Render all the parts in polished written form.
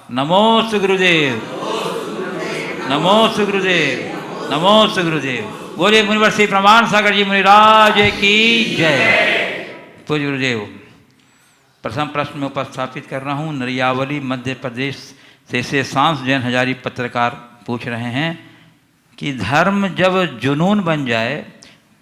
नमो सुगुरुदेव, नमो सुगुरुदेव, नमो सुगुरुदेव। बोले मुनिवर श्री प्रमाण सागर जी मुनिराज की जय। पूज्य गुरुदेव, प्रथम प्रश्न में उपस्थापित कर रहा हूँ। नरियावली मध्य प्रदेश से सांस जैन हजारी पत्रकार पूछ रहे हैं कि धर्म जब जुनून बन जाए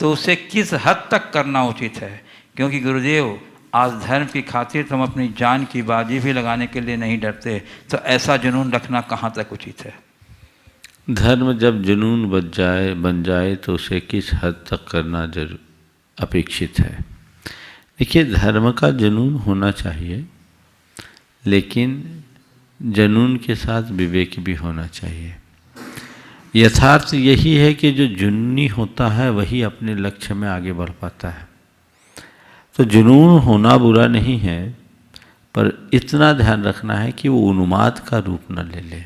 तो उसे किस हद तक करना उचित है? क्योंकि गुरुदेव, आज धर्म की खातिर हम अपनी जान की बाजी भी लगाने के लिए नहीं डरते, तो ऐसा जुनून रखना कहाँ तक उचित है? धर्म जब जुनून बन जाए तो उसे किस हद तक करना अपेक्षित है। देखिए, धर्म का जुनून होना चाहिए, लेकिन जुनून के साथ विवेक भी होना चाहिए। यथार्थ यही है कि जो जुनूनी होता है वही अपने लक्ष्य में आगे बढ़ पाता है। तो जुनून होना बुरा नहीं है, पर इतना ध्यान रखना है कि वो उन्माद का रूप न ले ले।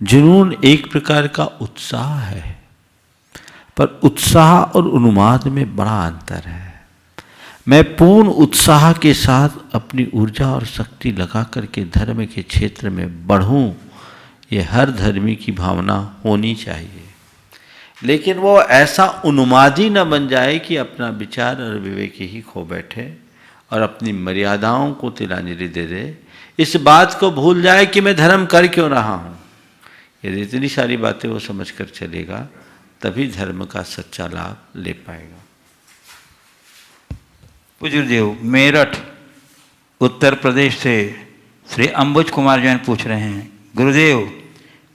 जुनून एक प्रकार का उत्साह है, पर उत्साह और उन्माद में बड़ा अंतर है। मैं पूर्ण उत्साह के साथ अपनी ऊर्जा और शक्ति लगा करके धर्म के क्षेत्र में बढ़ूं, ये हर धर्मी की भावना होनी चाहिए। लेकिन वो ऐसा उन्मादी न बन जाए कि अपना विचार और विवेक ही खो बैठे और अपनी मर्यादाओं को तिलांजलि दे दे, इस बात को भूल जाए कि मैं धर्म कर क्यों रहा हूँ। यदि इतनी सारी बातें वो समझ कर चलेगा, तभी धर्म का सच्चा लाभ ले पाएगा। पूज्य गुरुदेव, मेरठ उत्तर प्रदेश से श्री अंबुज कुमार जैन पूछ रहे हैं, गुरुदेव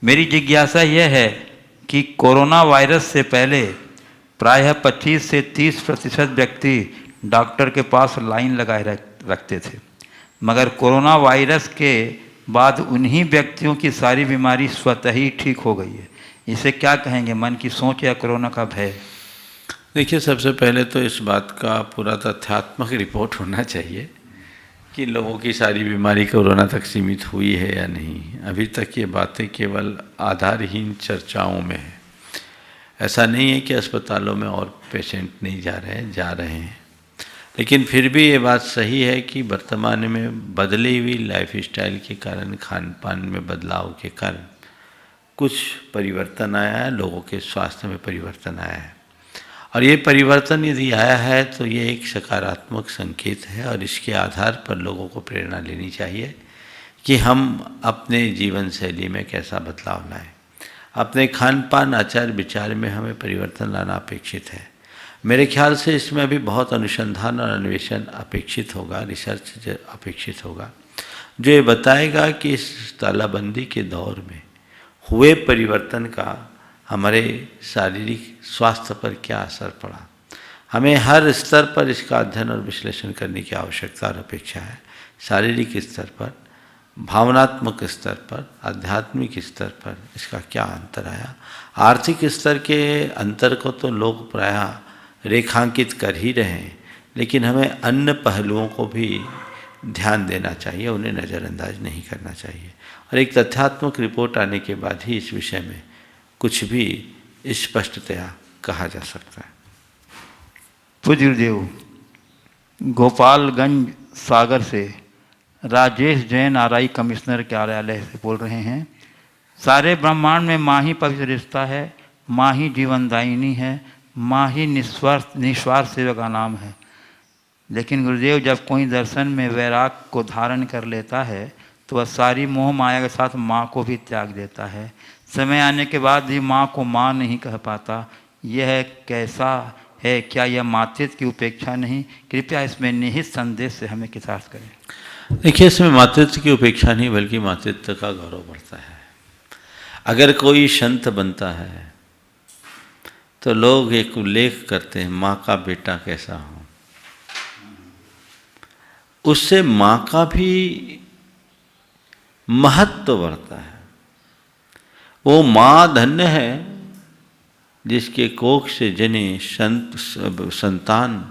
मेरी जिज्ञासा यह है कि कोरोना वायरस से पहले प्रायः 25 से 30% व्यक्ति डॉक्टर के पास लाइन लगाए रखते थे, मगर कोरोना वायरस के बाद उन्हीं व्यक्तियों की सारी बीमारी स्वतः ही ठीक हो गई है। इसे क्या कहेंगे? मन की सोच या कोरोना का भय? देखिए, सबसे पहले तो इस बात का पूरा तथ्यात्मक रिपोर्ट होना चाहिए कि लोगों की सारी बीमारी कोरोना तक सीमित हुई है या नहीं। अभी तक ये बातें केवल आधारहीन चर्चाओं में है। ऐसा नहीं है कि अस्पतालों में और पेशेंट नहीं जा रहे हैं। लेकिन फिर भी ये बात सही है कि वर्तमान में बदली हुई लाइफ स्टाइल के कारण, खान पान में बदलाव के कारण कुछ परिवर्तन आया है, लोगों के स्वास्थ्य में परिवर्तन आया है। और ये परिवर्तन यदि आया है तो ये एक सकारात्मक संकेत है, और इसके आधार पर लोगों को प्रेरणा लेनी चाहिए कि हम अपने जीवन शैली में कैसा बदलाव लाएं। अपने खान पान, आचार विचार में हमें परिवर्तन लाना अपेक्षित है। मेरे ख्याल से इसमें अभी बहुत अनुसंधान और अन्वेषण अपेक्षित होगा, रिसर्च अपेक्षित होगा, जो ये बताएगा कि इस तालाबंदी के दौर में हुए परिवर्तन का हमारे शारीरिक स्वास्थ्य पर क्या असर पड़ा। हमें हर स्तर पर इसका अध्ययन और विश्लेषण करने की आवश्यकता और अपेक्षा है। शारीरिक स्तर पर, भावनात्मक स्तर पर, आध्यात्मिक स्तर पर इसका क्या अंतर आया। आर्थिक स्तर के अंतर को तो लोग प्रायः रेखांकित कर ही रहे हैं, लेकिन हमें अन्य पहलुओं को भी ध्यान देना चाहिए, उन्हें नज़रअंदाज नहीं करना चाहिए। और एक तथ्यात्मक रिपोर्ट आने के बाद ही इस विषय में कुछ भी स्पष्टतया कहा जा सकता है। पूज्य गुरुदेव, गोपालगंज सागर से राजेश जैन आरआई कमिश्नर कार्यालय से बोल रहे हैं, सारे ब्रह्मांड में माँ ही पवित्र रिश्ता है, माँ ही जीवनदायिनी है, माँ ही निस्वार्थ सेवा का नाम है। लेकिन गुरुदेव, जब कोई दर्शन में वैराग को धारण कर लेता है तो वह सारी मोह माया के साथ माँ को भी त्याग देता है। समय आने के बाद भी माँ को माँ नहीं कह पाता। यह कैसा है? क्या यह मातृत्व की उपेक्षा नहीं? कृपया इसमें निहित संदेश से हमें कृतार्थ करें। देखिए, इसमें मातृत्व की उपेक्षा नहीं, बल्कि मातृत्व का गौरव बढ़ता है। अगर कोई संत बनता है तो लोग एक उल्लेख करते हैं, माँ का बेटा कैसा हो। उससे माँ का भी महत्व बढ़ता है। वो माँ धन्य है जिसके कोख से जने संतान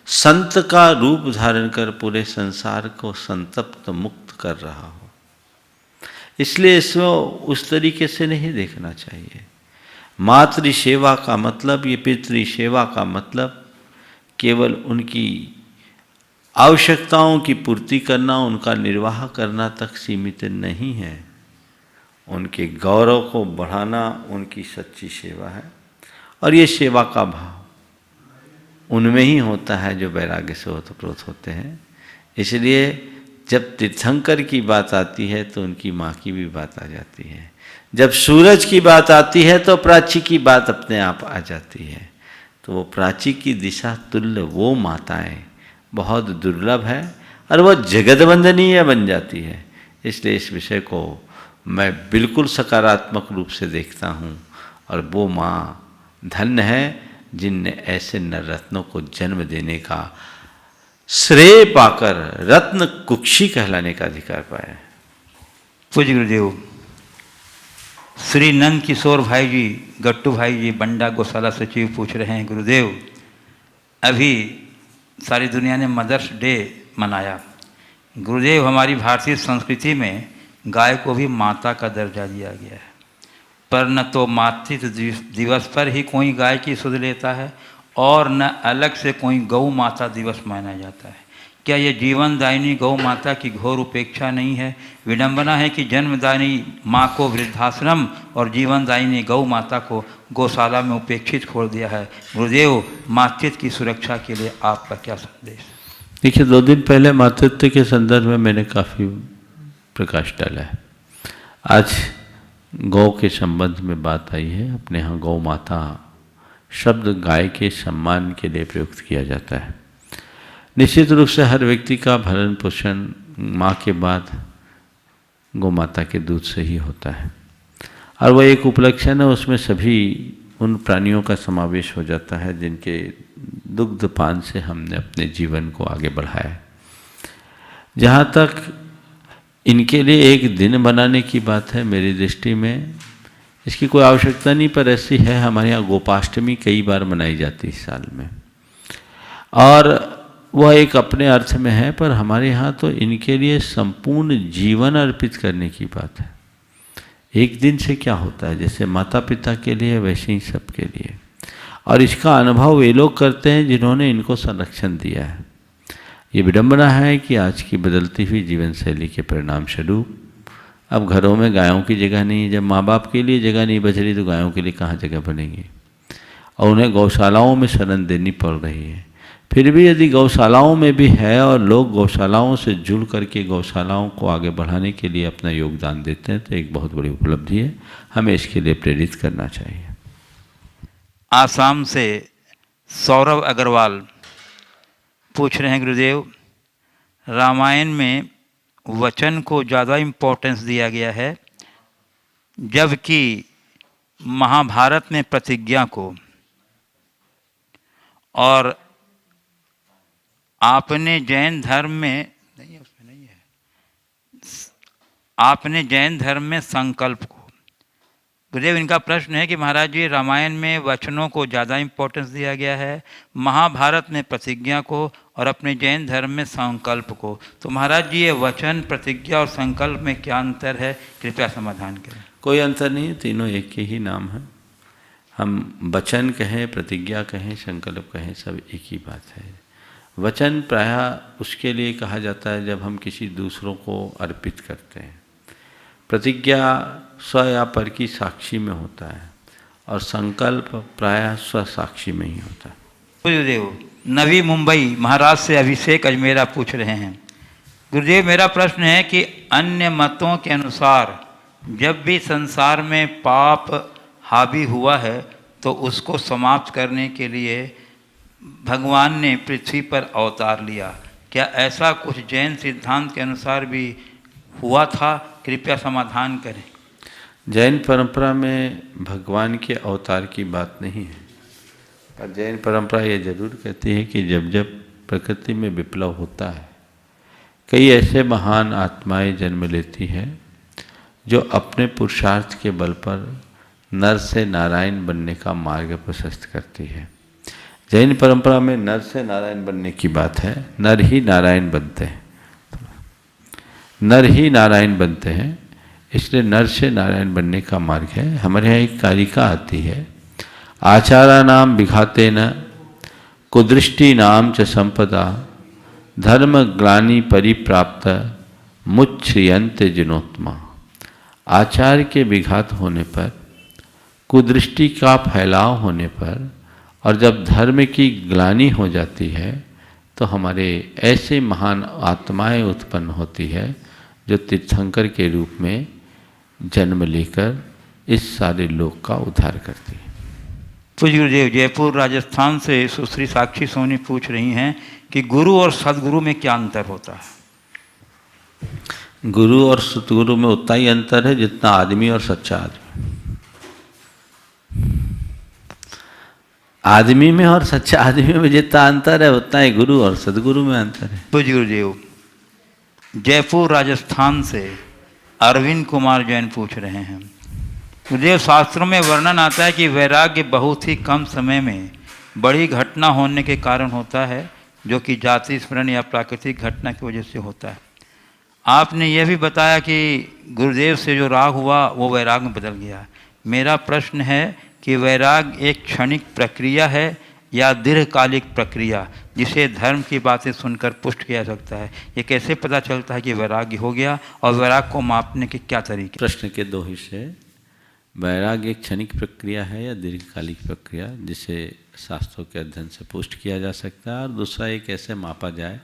संत का रूप धारण कर पूरे संसार को संतप्त मुक्त कर रहा हो। इसलिए इसको उस तरीके से नहीं देखना चाहिए। मातृ सेवा का मतलब, ये पितृ सेवा का मतलब केवल उनकी आवश्यकताओं की पूर्ति करना, उनका निर्वाह करना तक सीमित नहीं है। उनके गौरव को बढ़ाना उनकी सच्ची सेवा है। और ये सेवा का भाव उनमें ही होता है जो वैराग्य से ओतप्रोत होते हैं। इसलिए जब तीर्थंकर की बात आती है तो उनकी माँ की भी बात आ जाती है। जब सूरज की बात आती है तो प्राची की बात अपने आप आ जाती है। तो वो प्राची की दिशा तुल्य वो माताएं बहुत दुर्लभ है और वो जगत वंदनीय बन जाती है। इसलिए इस विषय को मैं बिल्कुल सकारात्मक रूप से देखता हूँ। और वो माँ धन्य है जिनने ऐसे नर रत्नों को जन्म देने का श्रेय पाकर रत्न कुक्षी कहलाने का अधिकार पाया है। पूज्य गुरुदेव, श्री नंद किशोर भाई जी, गट्टू भाई जी, बंडा गौशाला सचिव पूछ रहे हैं, गुरुदेव अभी सारी दुनिया ने मदर्स डे मनाया। गुरुदेव, हमारी भारतीय संस्कृति में गाय को भी माता का दर्जा दिया गया है, पर न तो मातृत्व दिवस पर ही कोई गाय की सुध लेता है और न अलग से कोई गौ माता दिवस मनाया जाता है। क्या ये जीवनदायिनी गौ माता की घोर उपेक्षा नहीं है? विडंबना है कि जन्मदायिनी माँ को वृद्धाश्रम और जीवनदायिनी गौ माता को गौशाला में उपेक्षित छोड़ दिया है। गुरुदेव, मातृत्व की सुरक्षा के लिए आपका क्या संदेश? देखिए, 2 दिन पहले मातृत्व के संदर्भ में मैंने काफ़ी प्रकाश डाला है। आज गौ के संबंध में बात आई है। अपने यहाँ गौ माता शब्द गाय के सम्मान के लिए प्रयुक्त किया जाता है। निश्चित रूप से हर व्यक्ति का भरण पोषण माँ के बाद गौ माता के दूध से ही होता है और वह एक उपलक्षण है। उसमें सभी उन प्राणियों का समावेश हो जाता है जिनके दुग्ध पान से हमने अपने जीवन को आगे बढ़ाया। जहाँ तक इनके लिए एक दिन बनाने की बात है, मेरी दृष्टि में इसकी कोई आवश्यकता नहीं, पर ऐसी है। हमारे यहाँ गोपाष्टमी कई बार मनाई जाती है साल में और वह एक अपने अर्थ में है, पर हमारे यहाँ तो इनके लिए संपूर्ण जीवन अर्पित करने की बात है। एक दिन से क्या होता है, जैसे माता पिता के लिए वैसे ही सबके लिए। और इसका अनुभव वे लोग करते हैं जिन्होंने इनको संरक्षण दिया है। ये विडंबना है कि आज की बदलती हुई जीवन शैली के परिणाम स्वरूप अब घरों में गायों की जगह नहीं है। जब माँ बाप के लिए जगह नहीं बच रही तो गायों के लिए कहाँ जगह बनेगी, और उन्हें गौशालाओं में शरण देनी पड़ रही है। फिर भी यदि गौशालाओं में भी है और लोग गौशालाओं से जुड़ करके गौशालाओं को आगे बढ़ाने के लिए अपना योगदान देते हैं तो एक बहुत बड़ी उपलब्धि है। हमें इसके लिए प्रेरित करना चाहिए। आसाम से सौरभ अग्रवाल पूछ रहे हैं, गुरुदेव रामायण में वचन को ज़्यादा इम्पोर्टेंस दिया गया है जबकि महाभारत में प्रतिज्ञा को, और आपने जैन धर्म में नहीं है, उसमें नहीं है, आपने जैन धर्म में संकल्प को। गुरुदेव, इनका प्रश्न है कि महाराज जी रामायण में वचनों को ज़्यादा इम्पोर्टेंस दिया गया है, महाभारत में प्रतिज्ञा को और अपने जैन धर्म में संकल्प को। तो महाराज जी, ये वचन, प्रतिज्ञा और संकल्प में क्या अंतर है? कृपया समाधान करें। कोई अंतर नहीं है, तीनों एक के ही नाम है। हम वचन कहें, प्रतिज्ञा कहें, संकल्प कहें, सब एक ही बात है। वचन प्रायः उसके लिए कहा जाता है जब हम किसी दूसरों को अर्पित करते हैं। प्रतिज्ञा स्व या पर की साक्षी में होता है और संकल्प प्रायः स्व साक्षी में ही होता है। गुरुदेव, नवी मुंबई महाराष्ट्र से अभिषेक अजमेरा पूछ रहे हैं, गुरुदेव मेरा प्रश्न है कि अन्य मतों के अनुसार जब भी संसार में पाप हावी हुआ है तो उसको समाप्त करने के लिए भगवान ने पृथ्वी पर अवतार लिया। क्या ऐसा कुछ जैन सिद्धांत के अनुसार भी हुआ था? कृपया समाधान करें। जैन परंपरा में भगवान के अवतार की बात नहीं है, पर जैन परंपरा ये जरूर कहती है कि जब जब प्रकृति में विप्लव होता है, कई ऐसे महान आत्माएं जन्म लेती हैं जो अपने पुरुषार्थ के बल पर नर से नारायण बनने का मार्ग प्रशस्त करती है। जैन परंपरा में नर से नारायण बनने की बात है। नर ही नारायण बनते हैं, नर ही नारायण बनते हैं, इसलिए नर से नारायण बनने का मार्ग है। हमारे यहाँ एक कारिका आती है, आचारा नाम विघाते न कुदृष्टि नाम च संपदा धर्म ग्लानि परिप्राप्त मुच्यन्ते जिनोत्तमा। आचार के विघात होने पर, कुदृष्टि का फैलाव होने पर और जब धर्म की ग्लानि हो जाती है तो हमारे ऐसे महान आत्माएं उत्पन्न होती है जो तीर्थंकर के रूप में जन्म लेकर इस सारे लोक का उद्धार करती है। पूज्य गुरुदेव, जयपुर राजस्थान से सुश्री साक्षी सोनी पूछ रही हैं कि गुरु और सदगुरु में क्या अंतर होता है? गुरु और सतगुरु में उतना ही अंतर है जितना आदमी और सच्चा आदमी। आदमी में और सच्चा आदमी में जितना अंतर है उतना ही गुरु और सदगुरु में अंतर है। पूज्य गुरुदेव, जयपुर राजस्थान से अरविंद कुमार जैन पूछ रहे हैं, गुरुदेव शास्त्रों में वर्णन आता है कि वैराग्य बहुत ही कम समय में बड़ी घटना होने के कारण होता है, जो कि जाति स्मरण या प्राकृतिक घटना की वजह से होता है। आपने यह भी बताया कि गुरुदेव से जो राग हुआ वो वैराग में बदल गया। मेरा प्रश्न है कि वैराग एक क्षणिक प्रक्रिया है या दीर्घकालिक प्रक्रिया जिसे धर्म की बातें सुनकर पुष्ट किया जा सकता है? ये कैसे पता चलता है कि वैराग्य हो गया, और वैराग को मापने के क्या तरीके? प्रश्न के दो हिस्से। वैराग्य एक क्षणिक प्रक्रिया है या दीर्घकालिक प्रक्रिया जिसे शास्त्रों के अध्ययन से पुष्ट किया जा सकता है, और दूसरा ये कैसे मापा जाए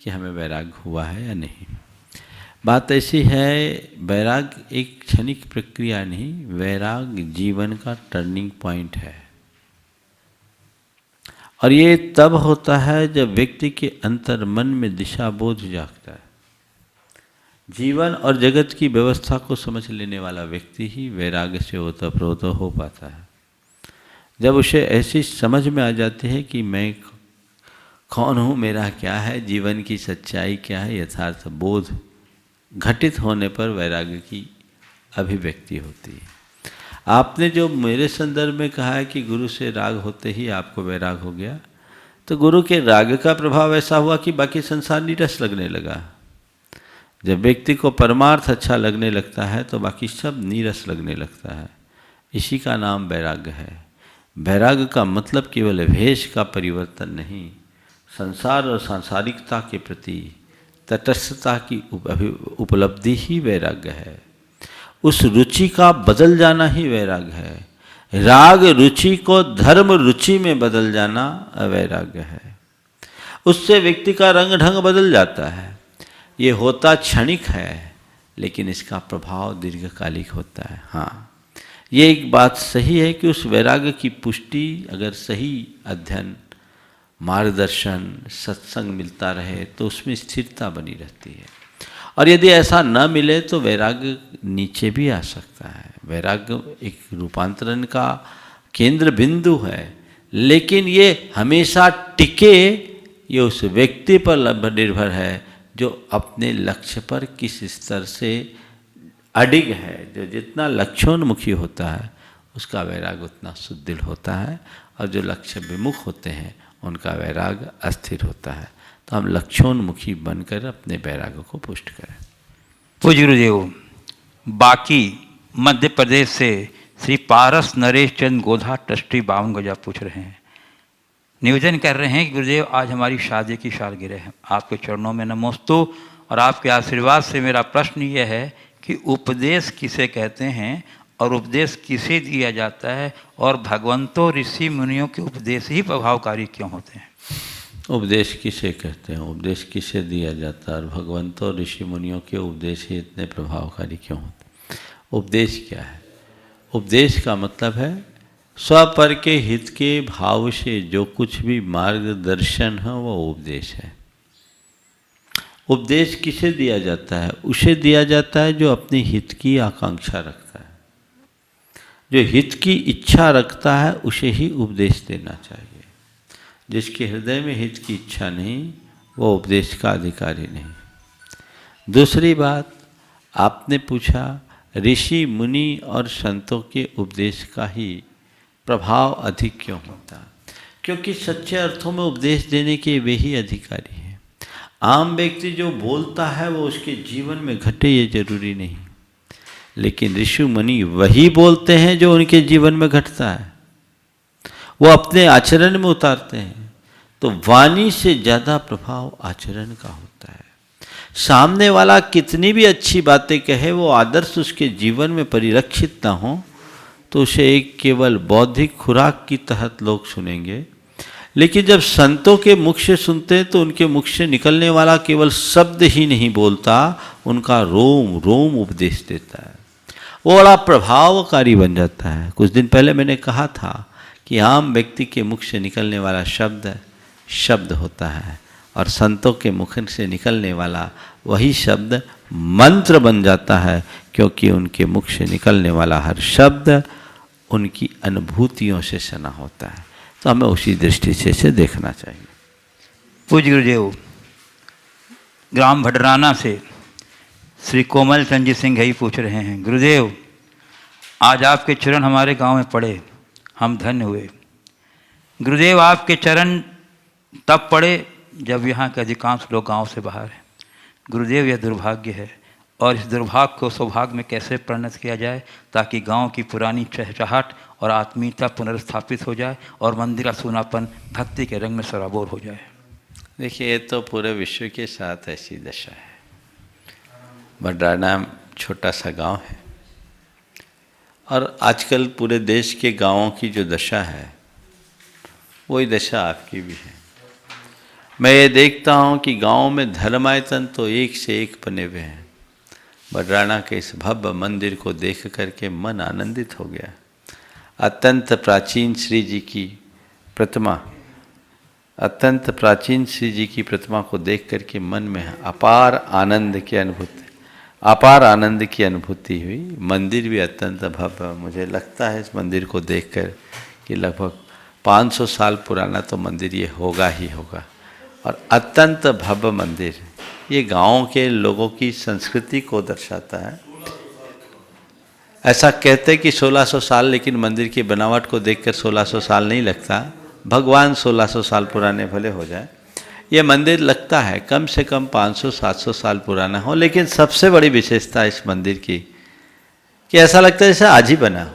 कि हमें वैराग हुआ है या नहीं। बात ऐसी है, वैराग एक क्षणिक प्रक्रिया नहीं, वैराग जीवन का टर्निंग पॉइंट है। और ये तब होता है जब व्यक्ति के अंतर मन में दिशा बोध जागता है। जीवन और जगत की व्यवस्था को समझ लेने वाला व्यक्ति ही वैराग्य से ओतप्रोत हो पाता है। जब उसे ऐसी समझ में आ जाती है कि मैं कौन हूँ, मेरा क्या है, जीवन की सच्चाई क्या है, यथार्थ बोध घटित होने पर वैराग्य की अभिव्यक्ति होती है। आपने जो मेरे संदर्भ में कहा है कि गुरु से राग होते ही आपको वैराग हो गया, तो गुरु के राग का प्रभाव ऐसा हुआ कि बाकी संसार नीरस लगने लगा। जब व्यक्ति को परमार्थ अच्छा लगने लगता है तो बाकी सब नीरस लगने लगता है। इसी का नाम वैराग्य है। वैराग्य का मतलब केवल भेष का परिवर्तन नहीं, संसार और सांसारिकता के प्रति तटस्थता की उपलब्धि ही वैराग्य है। उस रुचि का बदल जाना ही वैराग्य है। राग रुचि को धर्म रुचि में बदल जाना अवैराग्य है। उससे व्यक्ति का रंग ढंग बदल जाता है। ये होता क्षणिक है, लेकिन इसका प्रभाव दीर्घकालिक होता है। हाँ, ये एक बात सही है कि उस वैराग्य की पुष्टि अगर सही अध्ययन, मार्गदर्शन, सत्संग मिलता रहे तो उसमें स्थिरता बनी रहती है। और यदि ऐसा न मिले तो वैराग्य नीचे भी आ सकता है। वैराग्य एक रूपांतरण का केंद्र बिंदु है, लेकिन ये हमेशा टिके, ये उस व्यक्ति पर निर्भर है जो अपने लक्ष्य पर किस स्तर से अडिग है। जो जितना लक्ष्योन्मुखी होता है उसका वैराग उतना सुदृढ़ होता है, और जो लक्ष्य विमुख होते हैं उनका वैराग अस्थिर होता है। तो हम लक्ष्योन्मुखी बनकर अपने वैराग को पुष्ट करें। पूज्य गुरुदेव, बाकी मध्य प्रदेश से श्री पारस नरेश चंद गोधा ट्रस्टी 52 गजा पूछ रहे हैं, निवेदन कर रहे हैं कि गुरुदेव आज हमारी शादी की सालगिरह है, आपके चरणों में नमोस्तु, और आपके आशीर्वाद से मेरा प्रश्न ये है कि उपदेश किसे कहते हैं और उपदेश किसे दिया जाता है, और भगवंतों ऋषि मुनियों के उपदेश ही प्रभावकारी क्यों होते हैं? उपदेश किसे कहते हैं, उपदेश किसे दिया जाता है, और भगवंतों ऋषि मुनियों के उपदेश ही इतने प्रभावकारी क्यों होते हैं? उपदेश क्या है? उपदेश का मतलब है स्वपर के हित के भाव से जो कुछ भी मार्गदर्शन है वो उपदेश है। उपदेश किसे दिया जाता है? उसे दिया जाता है जो अपने हित की आकांक्षा रखता है। जो हित की इच्छा रखता है उसे ही उपदेश देना चाहिए। जिसके हृदय में हित की इच्छा नहीं, वो उपदेश का अधिकारी नहीं। दूसरी बात, आपने पूछा ऋषि मुनि और संतों के उपदेश का ही प्रभाव अधिक क्यों होता? क्योंकि सच्चे अर्थों में उपदेश देने के वे ही अधिकारी हैं। आम व्यक्ति जो बोलता है वो उसके जीवन में घटे ये जरूरी नहीं, लेकिन ऋषि मुनि वही बोलते हैं जो उनके जीवन में घटता है, वो अपने आचरण में उतारते हैं। तो वाणी से ज़्यादा प्रभाव आचरण का होता है। सामने वाला कितनी भी अच्छी बातें कहे, वो आदर्श उसके जीवन में परिलक्षित ना हो तो उसे एक केवल बौद्धिक खुराक की तहत लोग सुनेंगे। लेकिन जब संतों के मुख से सुनते हैं तो उनके मुख से निकलने वाला केवल शब्द ही नहीं बोलता, उनका रोम रोम उपदेश देता है, वो बड़ा प्रभावकारी बन जाता है। कुछ दिन पहले मैंने कहा था कि आम व्यक्ति के मुख से निकलने वाला शब्द होता है और संतों के मुख से निकलने वाला वही शब्द मंत्र बन जाता है, क्योंकि उनके मुख से निकलने वाला हर शब्द उनकी अनुभूतियों से सना होता है। तो हमें उसी दृष्टि से इसे देखना चाहिए। पूज्य गुरुदेव, ग्राम भडराना से श्री कोमल चंद जी सिंह ही पूछ रहे हैं, गुरुदेव आज आपके चरण हमारे गांव में पड़े, हम धन्य हुए। गुरुदेव आपके चरण तब पड़े जब यहाँ के अधिकांश लोग गांव से बाहर हैं। गुरुदेव यह दुर्भाग्य है और इस दुर्भाग्य को सौभाग्य में कैसे परिणत किया जाए ताकि गांव की पुरानी चहचहाट और आत्मीयता पुनर्स्थापित हो जाए और मंदिर का सूनापन भक्ति के रंग में सराबोर हो जाए। देखिए, ये तो पूरे विश्व के साथ ऐसी दशा है। भडराना छोटा सा गांव है और आजकल पूरे देश के गांवों की जो दशा है वही दशा आपकी भी है। मैं ये देखता हूँ कि गांव में धर्मायतन तो एक से एक बने हुए हैं। भडराना के इस भव्य मंदिर को देख करके मन आनंदित हो गया। अत्यंत प्राचीन श्री जी की प्रतिमा, अत्यंत प्राचीन श्री जी की प्रतिमा को देख करके मन में अपार आनंद की अनुभूति हुई। मंदिर भी अत्यंत भव्य, मुझे लगता है इस मंदिर को देखकर कि लगभग 500 साल पुराना तो मंदिर ये होगा ही होगा। और अत्यंत भव्य मंदिर, ये गाँव के लोगों की संस्कृति को दर्शाता है। ऐसा कहते हैं कि 1600 साल, लेकिन मंदिर की बनावट को देखकर 1600 साल नहीं लगता। भगवान 1600 साल पुराने भले हो जाए, ये मंदिर लगता है कम से कम 500-700 साल पुराना हो। लेकिन सबसे बड़ी विशेषता इस मंदिर की कि ऐसा लगता है जैसे आज ही बना।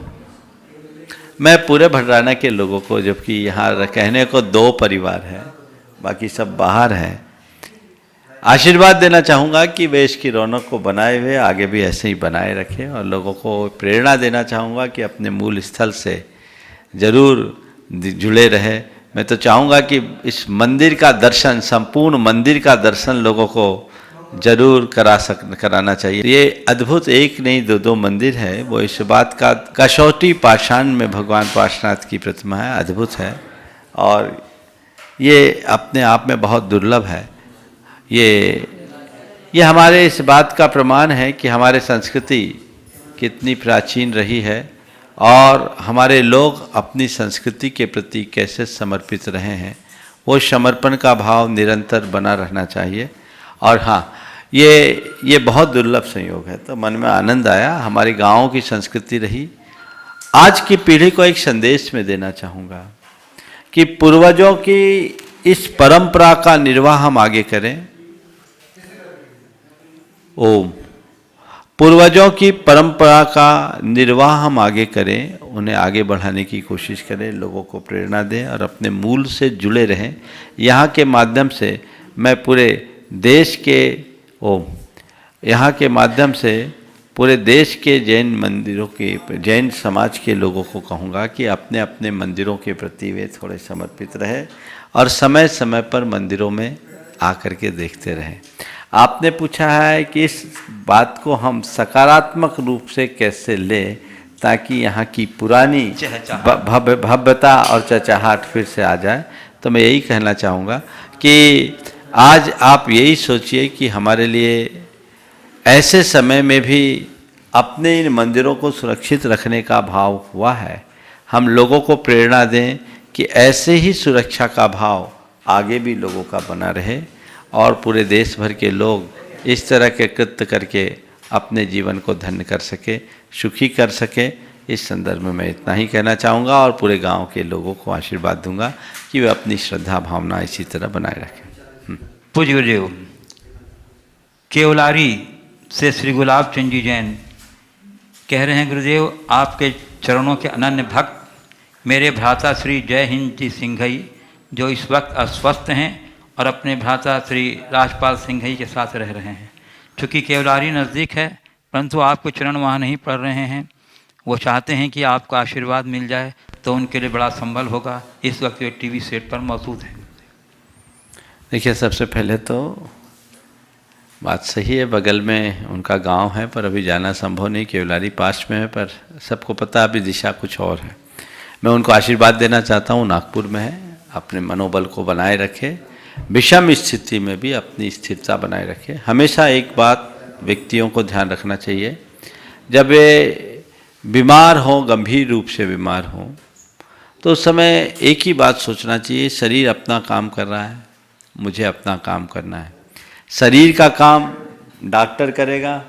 मैं पूरे भडराना के लोगों को, जबकि यहाँ कहने को 2 परिवार है, बाकी सब बाहर हैं, आशीर्वाद देना चाहूँगा कि वे इसकी रौनक को बनाए हुए आगे भी ऐसे ही बनाए रखें। और लोगों को प्रेरणा देना चाहूँगा कि अपने मूल स्थल से ज़रूर जुड़े रहे। मैं तो चाहूँगा कि इस मंदिर का दर्शन, संपूर्ण मंदिर का दर्शन लोगों को जरूर कराना चाहिए। ये अद्भुत एक नहीं 2 मंदिर है। वो इस बात का कसौटी पाषाण में भगवान पार्श्वनाथ की प्रतिमा है, अद्भुत है और ये अपने आप में बहुत दुर्लभ है। ये हमारे इस बात का प्रमाण है कि हमारे संस्कृति कितनी प्राचीन रही है और हमारे लोग अपनी संस्कृति के प्रति कैसे समर्पित रहे हैं। वो समर्पण का भाव निरंतर बना रहना चाहिए। और हाँ, ये बहुत दुर्लभ संयोग है। तो मन में आनंद आया, हमारे गाँव की संस्कृति रही। आज की पीढ़ी को एक संदेश में देना चाहूँगा कि पूर्वजों की इस परंपरा का निर्वाह हम आगे करें। ओम। पूर्वजों की परंपरा का निर्वाह हम आगे करें, उन्हें आगे बढ़ाने की कोशिश करें, लोगों को प्रेरणा दें और अपने मूल से जुड़े रहें। यहाँ के माध्यम से मैं पूरे देश के यहाँ के माध्यम से पूरे देश के जैन मंदिरों के, जैन समाज के लोगों को कहूँगा कि अपने अपने मंदिरों के प्रति वे थोड़े समर्पित रहे और समय समय पर मंदिरों में आकर के देखते रहें। आपने पूछा है कि इस बात को हम सकारात्मक रूप से कैसे लें ताकि यहाँ की पुरानी भव्यता और चहचहाट फिर से आ जाए। तो मैं यही कहना चाहूँगा कि आज आप यही सोचिए कि हमारे लिए ऐसे समय में भी अपने इन मंदिरों को सुरक्षित रखने का भाव हुआ है। हम लोगों को प्रेरणा दें कि ऐसे ही सुरक्षा का भाव आगे भी लोगों का बना रहे और पूरे देश भर के लोग इस तरह के कृत्य करके अपने जीवन को धन्य कर सके, सुखी कर सके। इस संदर्भ में मैं इतना ही कहना चाहूँगा और पूरे गांव के लोगों को आशीर्वाद दूंगा कि वे अपनी श्रद्धा भावना इसी तरह बनाए रखें। पूज्य गुरुदेव, केवलारी से श्री गुलाब चंद जी जैन कह रहे हैं, गुरुदेव आपके चरणों के अनन्य भक्त मेरे भ्राता श्री जय हिंद जी सिंघई जो इस वक्त अस्वस्थ हैं और अपने भ्राता श्री राजपाल सिंह ही के साथ रह रहे हैं। चूँकि केवलारी नज़दीक है, परंतु आपको चरण वहाँ नहीं पड़ रहे हैं। वो चाहते हैं कि आपका आशीर्वाद मिल जाए तो उनके लिए बड़ा संबल होगा। इस वक्त वे टीवी सेट पर मौजूद हैं। देखिए, सबसे पहले तो बात सही है, बगल में उनका गांव है, पर अभी जाना संभव नहीं। केवलारी पास में है, पर सबको पता अभी दिशा कुछ और है। मैं उनको आशीर्वाद देना चाहता हूँ, नागपुर में है, अपने मनोबल को बनाए रखे, विषम स्थिति में भी अपनी स्थिरता बनाए रखे। हमेशा एक बात व्यक्तियों को ध्यान रखना चाहिए, जब वे बीमार हो, गंभीर रूप से बीमार हो, तो उस समय एक ही बात सोचना चाहिए, शरीर अपना काम कर रहा है, मुझे अपना काम करना है। शरीर का काम डॉक्टर करेगा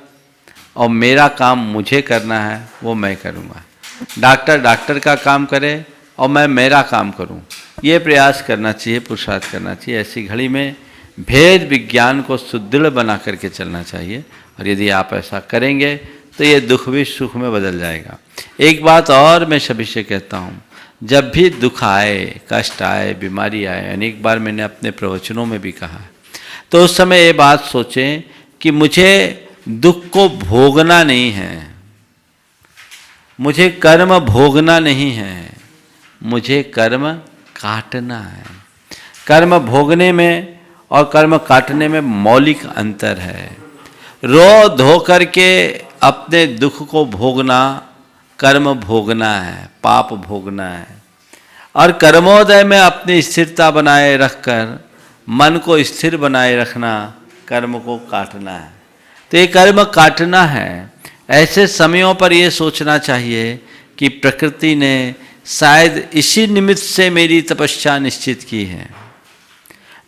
और मेरा काम मुझे करना है, वो मैं करूँगा। डॉक्टर का काम करे और मैं मेरा काम करूँ, ये प्रयास करना चाहिए, पुरुषार्थ करना चाहिए। ऐसी घड़ी में भेद विज्ञान को सुदृढ़ बना करके चलना चाहिए, और यदि आप ऐसा करेंगे तो ये दुख भी सुख में बदल जाएगा। एक बात और मैं सभी से कहता हूँ, जब भी दुख आए, कष्ट आए, बीमारी आए, अनेक बार मैंने अपने प्रवचनों में भी कहा, तो उस समय ये बात सोचें कि मुझे दुख को भोगना नहीं है, मुझे कर्म भोगना नहीं है, मुझे कर्म काटना है। कर्म भोगने में और कर्म काटने में मौलिक अंतर है। रो धो करके अपने दुख को भोगना कर्म भोगना है, पाप भोगना है, और कर्मोदय में अपनी स्थिरता बनाए रखकर मन को स्थिर बनाए रखना कर्म को काटना है। तो ये कर्म काटना है। ऐसे समयों पर ये सोचना चाहिए कि प्रकृति ने शायद इसी निमित्त से मेरी तपस्या निश्चित की है,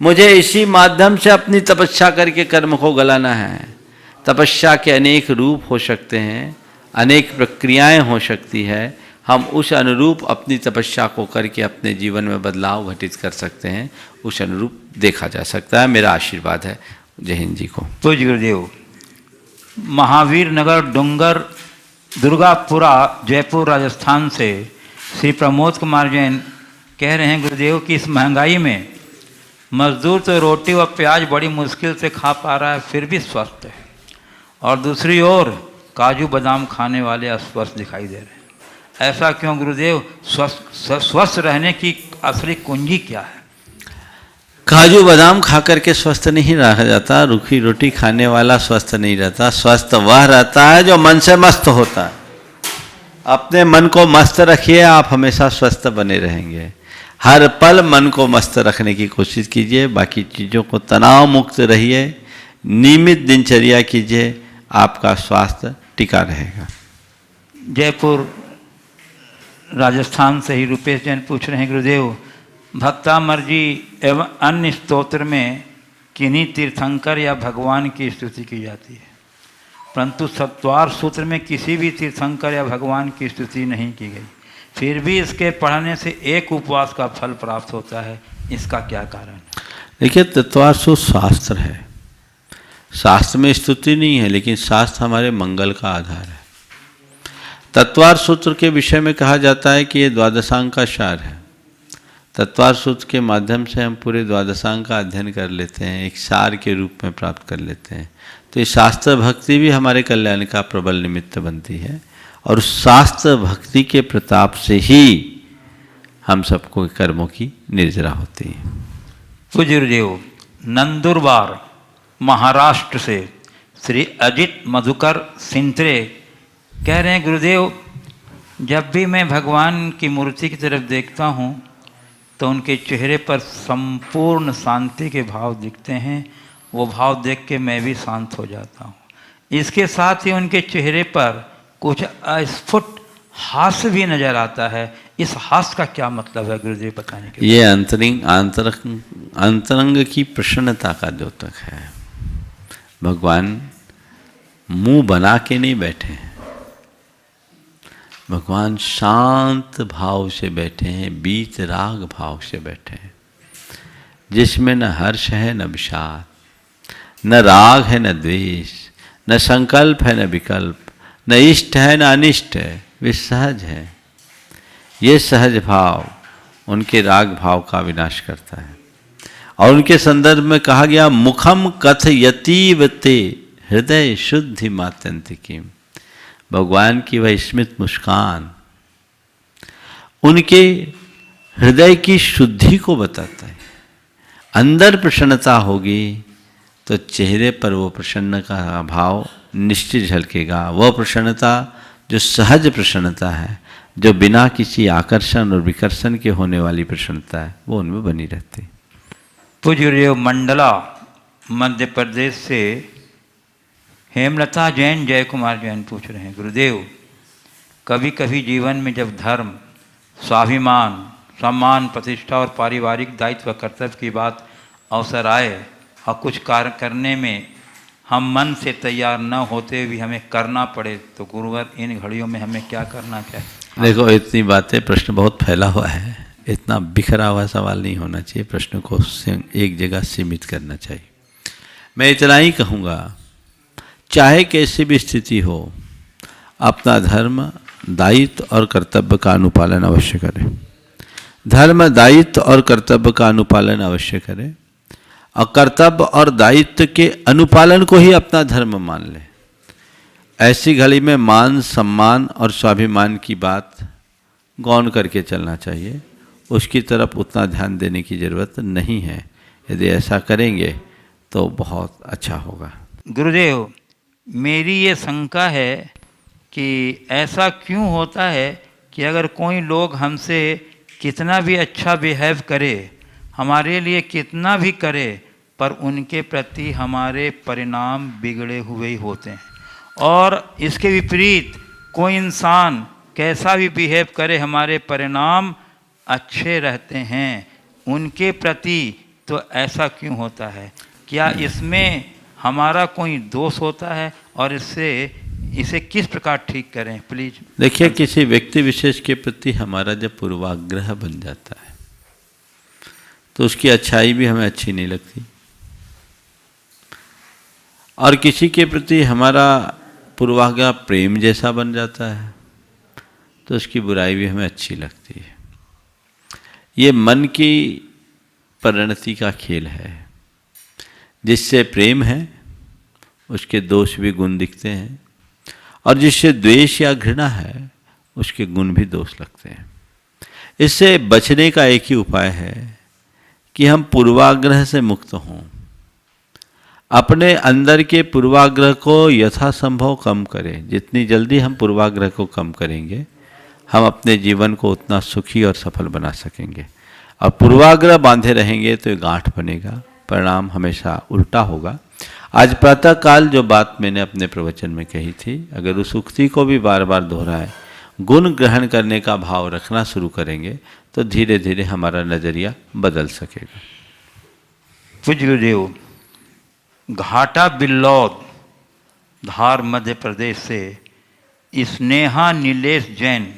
मुझे इसी माध्यम से अपनी तपस्या करके कर्म को गलाना है। तपस्या के अनेक रूप हो सकते हैं, अनेक प्रक्रियाएं हो सकती है। हम उस अनुरूप अपनी तपस्या को करके अपने जीवन में बदलाव घटित कर सकते हैं, उस अनुरूप देखा जा सकता है। मेरा आशीर्वाद है जय हिंद जी को। तो गुरुदेव, महावीर नगर डूंगर दुर्गापुरा जयपुर राजस्थान से श्री प्रमोद कुमार जैन कह रहे हैं, गुरुदेव की इस महंगाई में मजदूर तो रोटी व प्याज बड़ी मुश्किल से खा पा रहा है, फिर भी स्वस्थ है, और दूसरी ओर काजू बादाम खाने वाले अस्वस्थ दिखाई दे रहे हैं। ऐसा क्यों गुरुदेव? स्वस्थ रहने की असली कुंजी क्या है? काजू बादाम खा करके स्वस्थ नहीं रहा जाता, रूखी रोटी खाने वाला स्वस्थ नहीं रहता। स्वस्थ वह रहता है जो मन से मस्त होता है। अपने मन को मस्त रखिए, आप हमेशा स्वस्थ बने रहेंगे। हर पल मन को मस्त रखने की कोशिश कीजिए, बाकी चीज़ों को तनाव मुक्त रहिए, नियमित दिनचर्या कीजिए, आपका स्वास्थ्य टिका रहेगा। जयपुर राजस्थान से ही रुपेश जैन पूछ रहे हैं, गुरुदेव भक्तामर जी एवं अन्य स्तोत्र में किन्हीं तीर्थंकर या भगवान की स्तुति की जाती है, परंतु सत्वार सूत्र में किसी भी तीर्थंकर या भगवान की स्तुति नहीं की गई, फिर भी इसके पढ़ने से एक उपवास का फल प्राप्त होता है, इसका क्या कारण? देखिए, तत्वार सूत्र शास्त्र है, शास्त्र में स्तुति नहीं है, लेकिन शास्त्र हमारे मंगल का आधार है। तत्वार सूत्र के विषय में कहा जाता है कि ये द्वादशांग का सार है। तत्वार सूत्र के माध्यम से हम पूरे द्वादशांग का अध्ययन कर लेते हैं, एक सार के रूप में प्राप्त कर लेते हैं। तो ये शास्त्र भक्ति भी हमारे कल्याण का प्रबल निमित्त बनती है, और शास्त्र भक्ति के प्रताप से ही हम सबको कर्मों की निर्जरा होती है। पूज्य गुरुदेव, नंदुरबार महाराष्ट्र से श्री अजित मधुकर सिंत्रे कह रहे हैं, गुरुदेव जब भी मैं भगवान की मूर्ति की तरफ देखता हूँ तो उनके चेहरे पर संपूर्ण शांति के भाव दिखते हैं, वो भाव देख के मैं भी शांत हो जाता हूँ। इसके साथ ही उनके चेहरे पर कुछ अस्फुट हास्य भी नजर आता है। इस हास्य का क्या मतलब है गुरुदेव, बताने के? ये अंतरंग की प्रसन्नता का द्योतक है। भगवान मुंह बना के नहीं बैठे हैं, भगवान शांत भाव से बैठे हैं, बीत राग भाव से बैठे हैं, जिसमें न हर्ष है न विषाद, न राग है न द्वेष, न संकल्प है न विकल्प, न इष्ट है न अनिष्ट है, वे सहज है। ये सहज भाव उनके राग भाव का विनाश करता है। और उनके संदर्भ में कहा गया मुखम कथयतीव ते हृदय शुद्धि मात्यंतिकी। भगवान की वह स्मित मुस्कान उनके हृदय की शुद्धि को बताता है। अंदर प्रसन्नता होगी तो चेहरे पर वो प्रसन्न का भाव निश्चित झलकेगा। वह प्रसन्नता जो सहज प्रसन्नता है, जो बिना किसी आकर्षण और विकर्षण के होने वाली प्रसन्नता है, वो उनमें बनी रहती। पूज्य गुरुदेव मंडला मध्य प्रदेश से हेमलता जैन जय कुमार जैन पूछ रहे हैं, गुरुदेव कभी कभी जीवन में जब धर्म, स्वाभिमान, सम्मान, प्रतिष्ठा और पारिवारिक दायित्व कर्तव्य की बात अवसर आए और कुछ कार्य करने में हम मन से तैयार न होते हुए हमें करना पड़े, तो गुरुवर इन घड़ियों में हमें क्या करना चाहिए? देखो, इतनी बातें, प्रश्न बहुत फैला हुआ है, इतना बिखरा हुआ सवाल नहीं होना चाहिए। प्रश्न को एक जगह सीमित करना चाहिए। मैं इतना ही कहूँगा, चाहे कैसी भी स्थिति हो, अपना धर्म, दायित्व और कर्तव्य का अनुपालन अवश्य करें। धर्म, दायित्व और कर्तव्य का अनुपालन अवश्य करें, और कर्तव्य और दायित्व के अनुपालन को ही अपना धर्म मान लें। ऐसी घड़ी में मान, सम्मान और स्वाभिमान की बात गौण करके चलना चाहिए। उसकी तरफ उतना ध्यान देने की ज़रूरत नहीं है। यदि ऐसा करेंगे तो बहुत अच्छा होगा। गुरुदेव, मेरी ये शंका है कि ऐसा क्यों होता है कि अगर कोई लोग हमसे कितना भी अच्छा बिहेव करे, हमारे लिए कितना भी करे, पर उनके प्रति हमारे परिणाम बिगड़े हुए ही होते हैं। और इसके विपरीत कोई इंसान कैसा भी बिहेव करे, हमारे परिणाम अच्छे रहते हैं उनके प्रति। तो ऐसा क्यों होता है? क्या इसमें हमारा कोई दोष होता है? और इसे किस प्रकार ठीक करें, प्लीज? देखिए, किसी व्यक्ति विशेष के प्रति हमारा जब पूर्वाग्रह बन जाता है तो उसकी अच्छाई भी हमें अच्छी नहीं लगती, और किसी के प्रति हमारा पूर्वाग्रह प्रेम जैसा बन जाता है तो उसकी बुराई भी हमें अच्छी लगती है। ये मन की परिणति का खेल है। जिससे प्रेम है उसके दोष भी गुण दिखते हैं, और जिससे द्वेष या घृणा है उसके गुण भी दोष लगते हैं। इससे बचने का एक ही उपाय है कि हम पूर्वाग्रह से मुक्त हों। अपने अंदर के पूर्वाग्रह को यथासंभव कम करें। जितनी जल्दी हम पूर्वाग्रह को कम करेंगे, हम अपने जीवन को उतना सुखी और सफल बना सकेंगे। और पूर्वाग्रह बांधे रहेंगे तो ये गांठ बनेगा, परिणाम हमेशा उल्टा होगा। आज प्रातःकाल जो बात मैंने अपने प्रवचन में कही थी, अगर उस उक्ति को भी बार बार दोहराए, गुण ग्रहण करने का भाव रखना शुरू करेंगे तो धीरे धीरे हमारा नज़रिया बदल सकेगा। पूज्य गुरुदेव, घाटा बिल्लौद, धार, मध्य प्रदेश से स्नेहा नीलेश जैन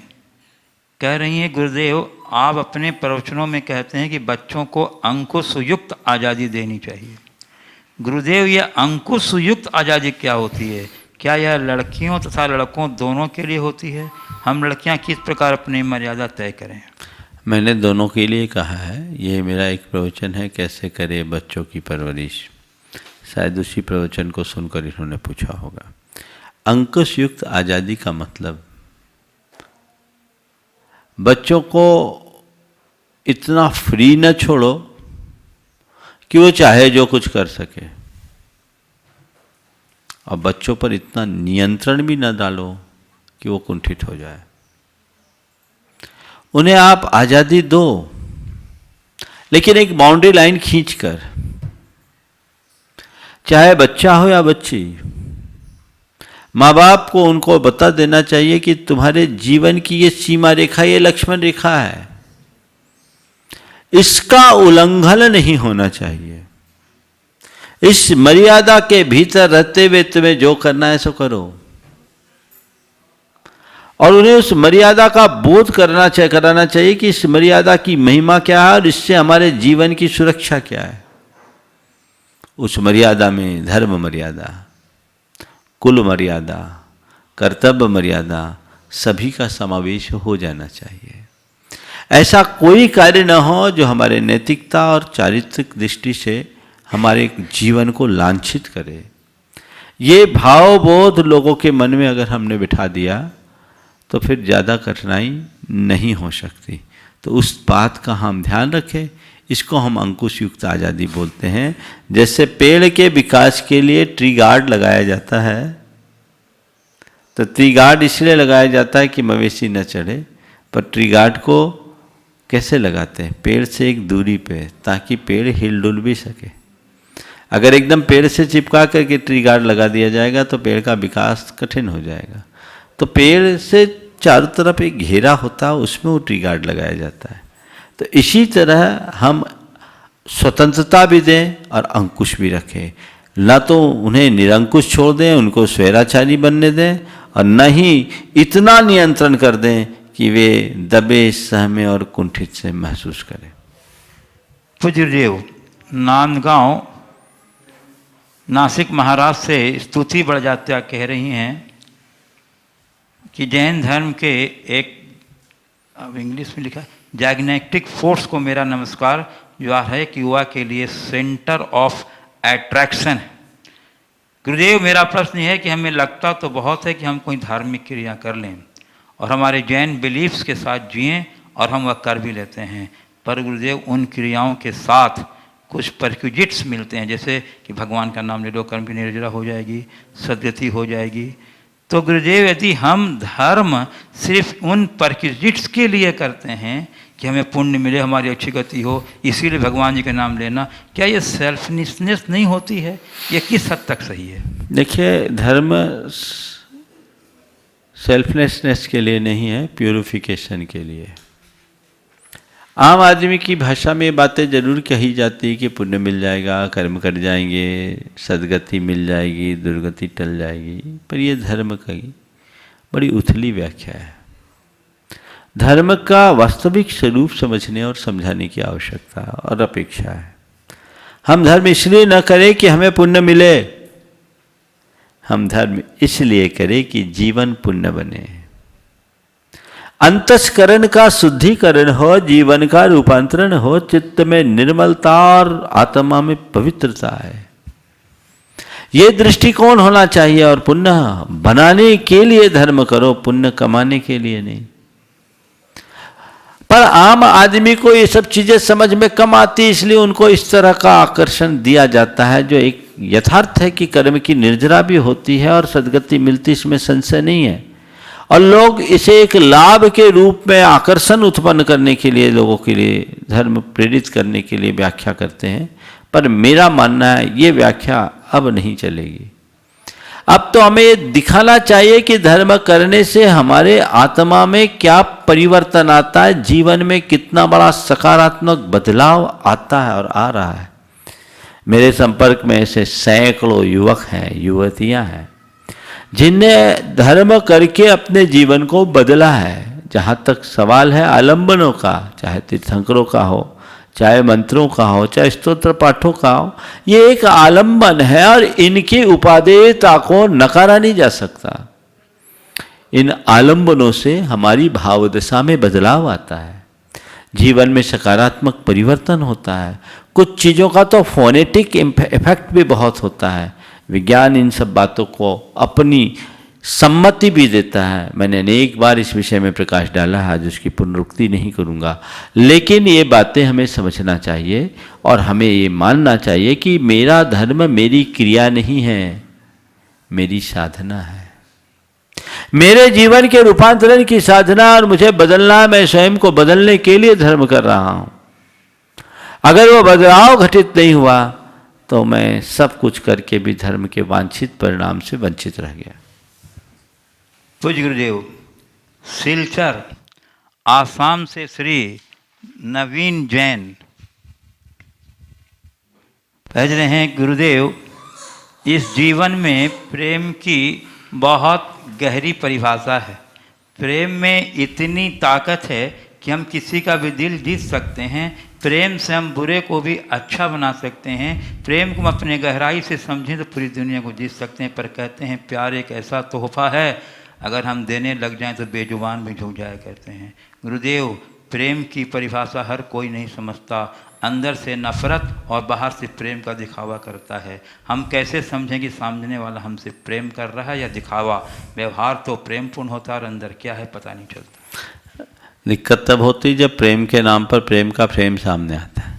कह रही हैं, गुरुदेव आप अपने प्रवचनों में कहते हैं कि बच्चों को अंकुशयुक्त आज़ादी देनी चाहिए। गुरुदेव, यह अंकुशयुक्त आज़ादी क्या होती है? क्या यह लड़कियों तथा लड़कों दोनों के लिए होती है? हम लड़कियां किस प्रकार अपनी मर्यादा तय करें? मैंने दोनों के लिए कहा है। ये मेरा एक प्रवचन है, कैसे करें बच्चों की परवरिश। शायद उसी प्रवचन को सुनकर इन्होंने पूछा होगा। अंकुशयुक्त आज़ादी का मतलब बच्चों को इतना फ्री न छोड़ो कि वो चाहे जो कुछ कर सके, और बच्चों पर इतना नियंत्रण भी न डालो कि वो कुंठित हो जाए। उन्हें आप आज़ादी दो, लेकिन एक बाउंड्री लाइन खींचकर। चाहे बच्चा हो या बच्ची, माँ बाप को उनको बता देना चाहिए कि तुम्हारे जीवन की ये सीमा रेखा, ये लक्ष्मण रेखा है, इसका उल्लंघन नहीं होना चाहिए। इस मर्यादा के भीतर रहते हुए तुम्हें जो करना है सो करो। और उन्हें उस मर्यादा का बोध कराना चाहिए कि इस मर्यादा की महिमा क्या है और इससे हमारे जीवन की सुरक्षा क्या है। उस मर्यादा में धर्म मर्यादा, कुल मर्यादा, कर्तव्य मर्यादा सभी का समावेश हो जाना चाहिए। ऐसा कोई कार्य न हो जो हमारे नैतिकता और चारित्रिक दृष्टि से हमारे जीवन को लांछित करे। ये भावबोध लोगों के मन में अगर हमने बिठा दिया तो फिर ज़्यादा कठिनाई नहीं हो सकती। तो उस बात का हम ध्यान रखें। इसको हम अंकुश युक्त आज़ादी बोलते हैं। जैसे पेड़ के विकास के लिए ट्री गार्ड लगाया जाता है, तो ट्री गार्ड इसलिए लगाया जाता है कि मवेशी न चढ़े, पर ट्री गार्ड को कैसे लगाते हैं? पेड़ से एक दूरी पे, ताकि पेड़ हिल डुल भी सके। अगर एकदम पेड़ से चिपका करके ट्री गार्ड लगा दिया जाएगा तो पेड़ का विकास कठिन हो जाएगा। तो पेड़ से चारों तरफ एक घेरा होता है, उसमें वो ट्री गार्ड लगाया जाता है। तो इसी तरह हम स्वतंत्रता भी दें और अंकुश भी रखें। ना तो उन्हें निरंकुश छोड़ दें, उनको स्वैराचारी बनने दें, और न ही इतना नियंत्रण कर दें कि वे दबे, सहमे और कुंठित से महसूस करें। पूज्य गुरुदेव, नांदगांव नासिक महाराष्ट्र से स्तुति बड़जात्या कह रही हैं कि जैन धर्म के एक, अब इंग्लिश में लिखा है, जैग्नेटिक फोर्स को मेरा नमस्कार, जो है कि युवा के लिए सेंटर ऑफ अट्रैक्शन है। गुरुदेव, मेरा प्रश्न है कि हमें लगता तो बहुत है कि हम कोई धार्मिक क्रिया कर लें और हमारे जैन बिलीफ्स के साथ जिएं, और हम वह कर भी लेते हैं, पर गुरुदेव उन क्रियाओं के साथ कुछ परक्विजिट्स मिलते हैं, जैसे कि भगवान का नाम ले लो, कर्म की निर्जरा हो जाएगी, सद्गति हो जाएगी। तो गुरुदेव, यदि हम धर्म सिर्फ उन परक्विजिट्स के लिए करते हैं कि हमें पुण्य मिले, हमारी अच्छी गति हो, इसीलिए भगवान जी का नाम लेना, क्या ये सेल्फनेस नहीं होती है? ये किस हद तक सही है? देखिए, धर्म सेल्फलेसनेस के लिए नहीं है, प्यूरिफिकेशन के लिए। आम आदमी की भाषा में बातें जरूर कही जाती है कि पुण्य मिल जाएगा, कर्म कर जाएंगे, सद्गति मिल जाएगी, दुर्गति टल जाएगी, पर यह धर्म की बड़ी उथली व्याख्या है। धर्म का वास्तविक स्वरूप समझने और समझाने की आवश्यकता और अपेक्षा है। हम धर्म इसलिए न करें कि हमें पुण्य मिले, हम धर्म इसलिए करें कि जीवन पुण्य बने, अंतस्करण का शुद्धिकरण हो, जीवन का रूपांतरण हो, चित्त में निर्मलता और आत्मा में पवित्रता है। ये दृष्टिकोण होना चाहिए। और पुण्य बनाने के लिए धर्म करो, पुण्य कमाने के लिए नहीं। पर आम आदमी को ये सब चीजें समझ में कम आती, इसलिए उनको इस तरह का आकर्षण दिया जाता है, जो एक यथार्थ है कि कर्म की निर्जरा भी होती है और सद्गति मिलती, इसमें संशय नहीं है। और लोग इसे एक लाभ के रूप में आकर्षण उत्पन्न करने के लिए, लोगों के लिए धर्म प्रेरित करने के लिए व्याख्या करते हैं। पर मेरा मानना है ये व्याख्या अब नहीं चलेगी। अब तो हमें ये दिखाना चाहिए कि धर्म करने से हमारे आत्मा में क्या परिवर्तन आता है, जीवन में कितना बड़ा सकारात्मक बदलाव आता है और आ रहा है। मेरे संपर्क में ऐसे सैकड़ों युवक हैं, युवतियां हैं, जिनने धर्म करके अपने जीवन को बदला है। जहाँ तक सवाल है आलंबनों का, चाहे तीर्थंकरों का हो, चाहे मंत्रों का हो, चाहे स्तोत्र पाठों का हो, ये एक आलंबन है और इनकी उपादेयता को नकारा नहीं जा सकता। इन आलंबनों से हमारी भावदशा में बदलाव आता है, जीवन में सकारात्मक परिवर्तन होता है। कुछ चीज़ों का तो फोनेटिक इफेक्ट भी बहुत होता है। विज्ञान इन सब बातों को अपनी सम्मति भी देता है। मैंने अनेक बार इस विषय में प्रकाश डाला है, आज उसकी पुनरुक्ति नहीं करूँगा। लेकिन ये बातें हमें समझना चाहिए और हमें ये मानना चाहिए कि मेरा धर्म मेरी क्रिया नहीं है, मेरी साधना है, मेरे जीवन के रूपांतरण की साधना, और मुझे बदलना है। मैं स्वयं को बदलने के लिए धर्म कर रहा हूँ। अगर वो बदलाव घटित नहीं हुआ तो मैं सब कुछ करके भी धर्म के वांछित परिणाम से वंचित रह गया। पूज्य गुरुदेव, सिलचर आसाम से श्री नवीन जैन भेज रहे हैं, गुरुदेव इस जीवन में प्रेम की बहुत गहरी परिभाषा है। प्रेम में इतनी ताकत है कि हम किसी का भी दिल जीत सकते हैं। प्रेम से हम बुरे को भी अच्छा बना सकते हैं। प्रेम को हम अपने गहराई से समझें तो पूरी दुनिया को जीत सकते हैं। पर कहते हैं प्यार एक ऐसा तोहफा है, अगर हम देने लग जाएं तो बेजुबान भी झुक जाया करते हैं। गुरुदेव, प्रेम की परिभाषा हर कोई नहीं समझता। अंदर से नफरत और बाहर से प्रेम का दिखावा करता है। हम कैसे समझें कि सामने वाला हमसे प्रेम कर रहा है या दिखावा? व्यवहार तो प्रेमपूर्ण होता है और अंदर क्या है पता नहीं चलता। दिक्कत तब होती जब प्रेम के नाम पर प्रेम का फ्रेम सामने आता है।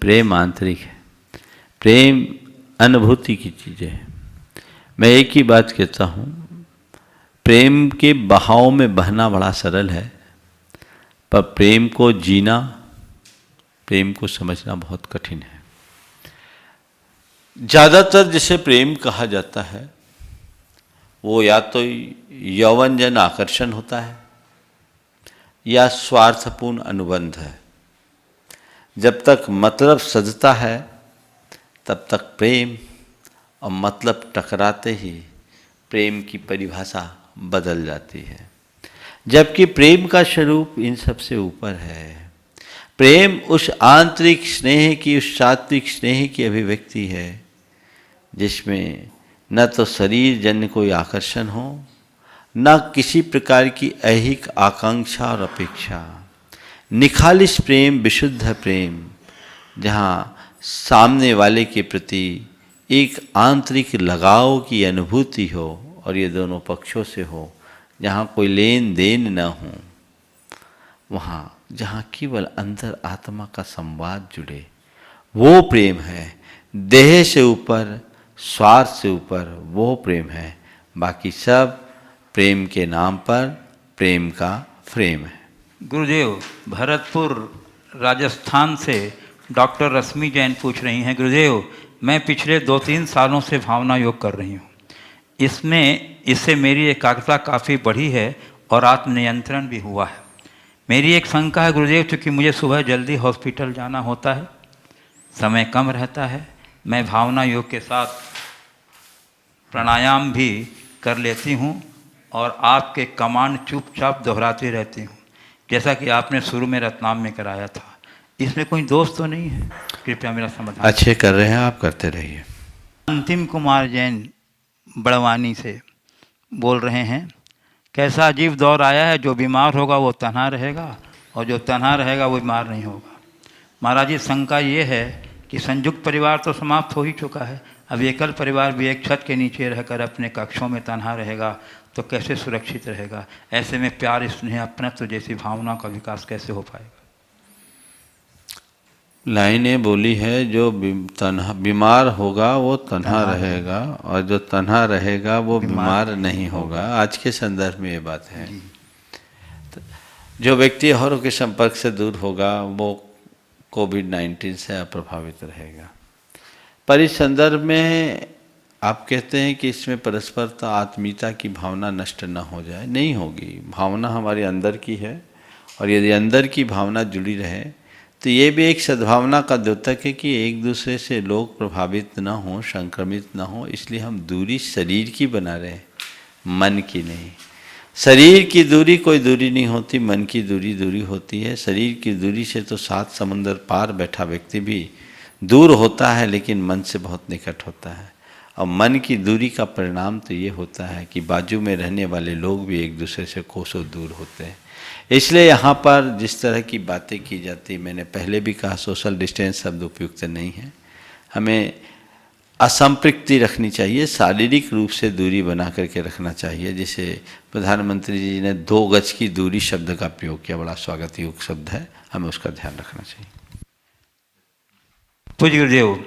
प्रेम आंतरिक है, प्रेम अनुभूति की चीज़ है। मैं एक ही बात कहता हूँ, प्रेम के बहाव में बहना बड़ा सरल है, पर प्रेम को जीना, प्रेम को समझना बहुत कठिन है। ज़्यादातर जिसे प्रेम कहा जाता है वो या तो यौवनजन आकर्षण होता है या स्वार्थपूर्ण अनुबंध है। जब तक मतलब सजता है तब तक प्रेम, और मतलब टकराते ही प्रेम की परिभाषा बदल जाती है। जबकि प्रेम का स्वरूप इन सबसे ऊपर है। प्रेम उस आंतरिक स्नेह की, उस सात्विक स्नेह की अभिव्यक्ति है जिसमें न तो शरीर जन्य कोई आकर्षण हो, न किसी प्रकार की ऐहिक आकांक्षा और अपेक्षा। निखालिस प्रेम, विशुद्ध प्रेम, जहाँ सामने वाले के प्रति एक आंतरिक लगाव की अनुभूति हो और ये दोनों पक्षों से हो, जहाँ कोई लेन देन न हो, वहाँ जहाँ केवल अंदर आत्मा का संवाद जुड़े, वो प्रेम है। देह से ऊपर, स्वार्थ से ऊपर वो प्रेम है। बाकी सब प्रेम के नाम पर प्रेम का फ्रेम है। गुरुदेव, भरतपुर राजस्थान से डॉक्टर रश्मि जैन पूछ रही हैं, गुरुदेव मैं पिछले 2-3 सालों से भावना योग कर रही हूँ। इससे मेरी एकाग्रता काफ़ी बढ़ी है और आत्मनियंत्रण भी हुआ है। मेरी एक शंका है गुरुदेव, क्योंकि मुझे सुबह जल्दी हॉस्पिटल जाना होता है, समय कम रहता है। मैं भावना योग के साथ प्राणायाम भी कर लेती हूँ और आपके कमांड चुपचाप दोहराती रहती हूँ, जैसा कि आपने शुरू में रतनाम में कराया था। इसमें कोई दोष तो नहीं है? कृपया मेरा समाधान। अच्छे कर रहे हैं आप, करते रहिए। अंतिम कुमार जैन बड़वानी से बोल रहे हैं, कैसा अजीब दौर आया है, जो बीमार होगा वो तन्हा रहेगा और जो तन्हा रहेगा वो बीमार नहीं होगा। महाराज जी, शंका ये है कि संयुक्त परिवार तो समाप्त हो ही चुका है, अब एकल परिवार भी एक छत के नीचे रहकर अपने कक्षों में तन्हा रहेगा तो कैसे सुरक्षित रहेगा? ऐसे में प्यार, स्नेह, अपनत्व जैसी भावना का विकास कैसे हो पाएगा? लाइनें बोली है, जो बीमार होगा वो तन्हा रहेगा और जो तन्हा रहेगा वो बीमार नहीं होगा। आज के संदर्भ में ये बात है। तो जो व्यक्ति औरों के संपर्क से दूर होगा वो कोविड-19 से अप्रभावित रहेगा। पर इस संदर्भ में आप कहते हैं कि इसमें परस्परता, आत्मीयता की भावना नष्ट न हो जाए। नहीं होगी। भावना हमारे अंदर की है और यदि अंदर की भावना जुड़ी रहे तो ये भी एक सद्भावना का द्योतक है कि एक दूसरे से लोग प्रभावित ना हो, संक्रमित ना हो। इसलिए हम दूरी शरीर की बना रहे हैं, मन की नहीं। शरीर की दूरी कोई दूरी नहीं होती, मन की दूरी दूरी होती है। शरीर की दूरी से तो 7 समुंदर पार बैठा व्यक्ति भी दूर होता है, लेकिन मन से बहुत निकट होता है। और मन की दूरी का परिणाम तो ये होता है कि बाजू में रहने वाले लोग भी एक दूसरे से कोसों दूर होते हैं। इसलिए यहाँ पर जिस तरह की बातें की जाती, मैंने पहले भी कहा, सोशल डिस्टेंस शब्द उपयुक्त नहीं है। हमें असंपृक्ति रखनी चाहिए, शारीरिक रूप से दूरी बना करके रखना चाहिए। जैसे प्रधानमंत्री जी ने 2 गज की दूरी शब्द का प्रयोग किया, बड़ा स्वागत योग्य शब्द है, हमें उसका ध्यान रखना चाहिए। पूज्य गुरुदेव,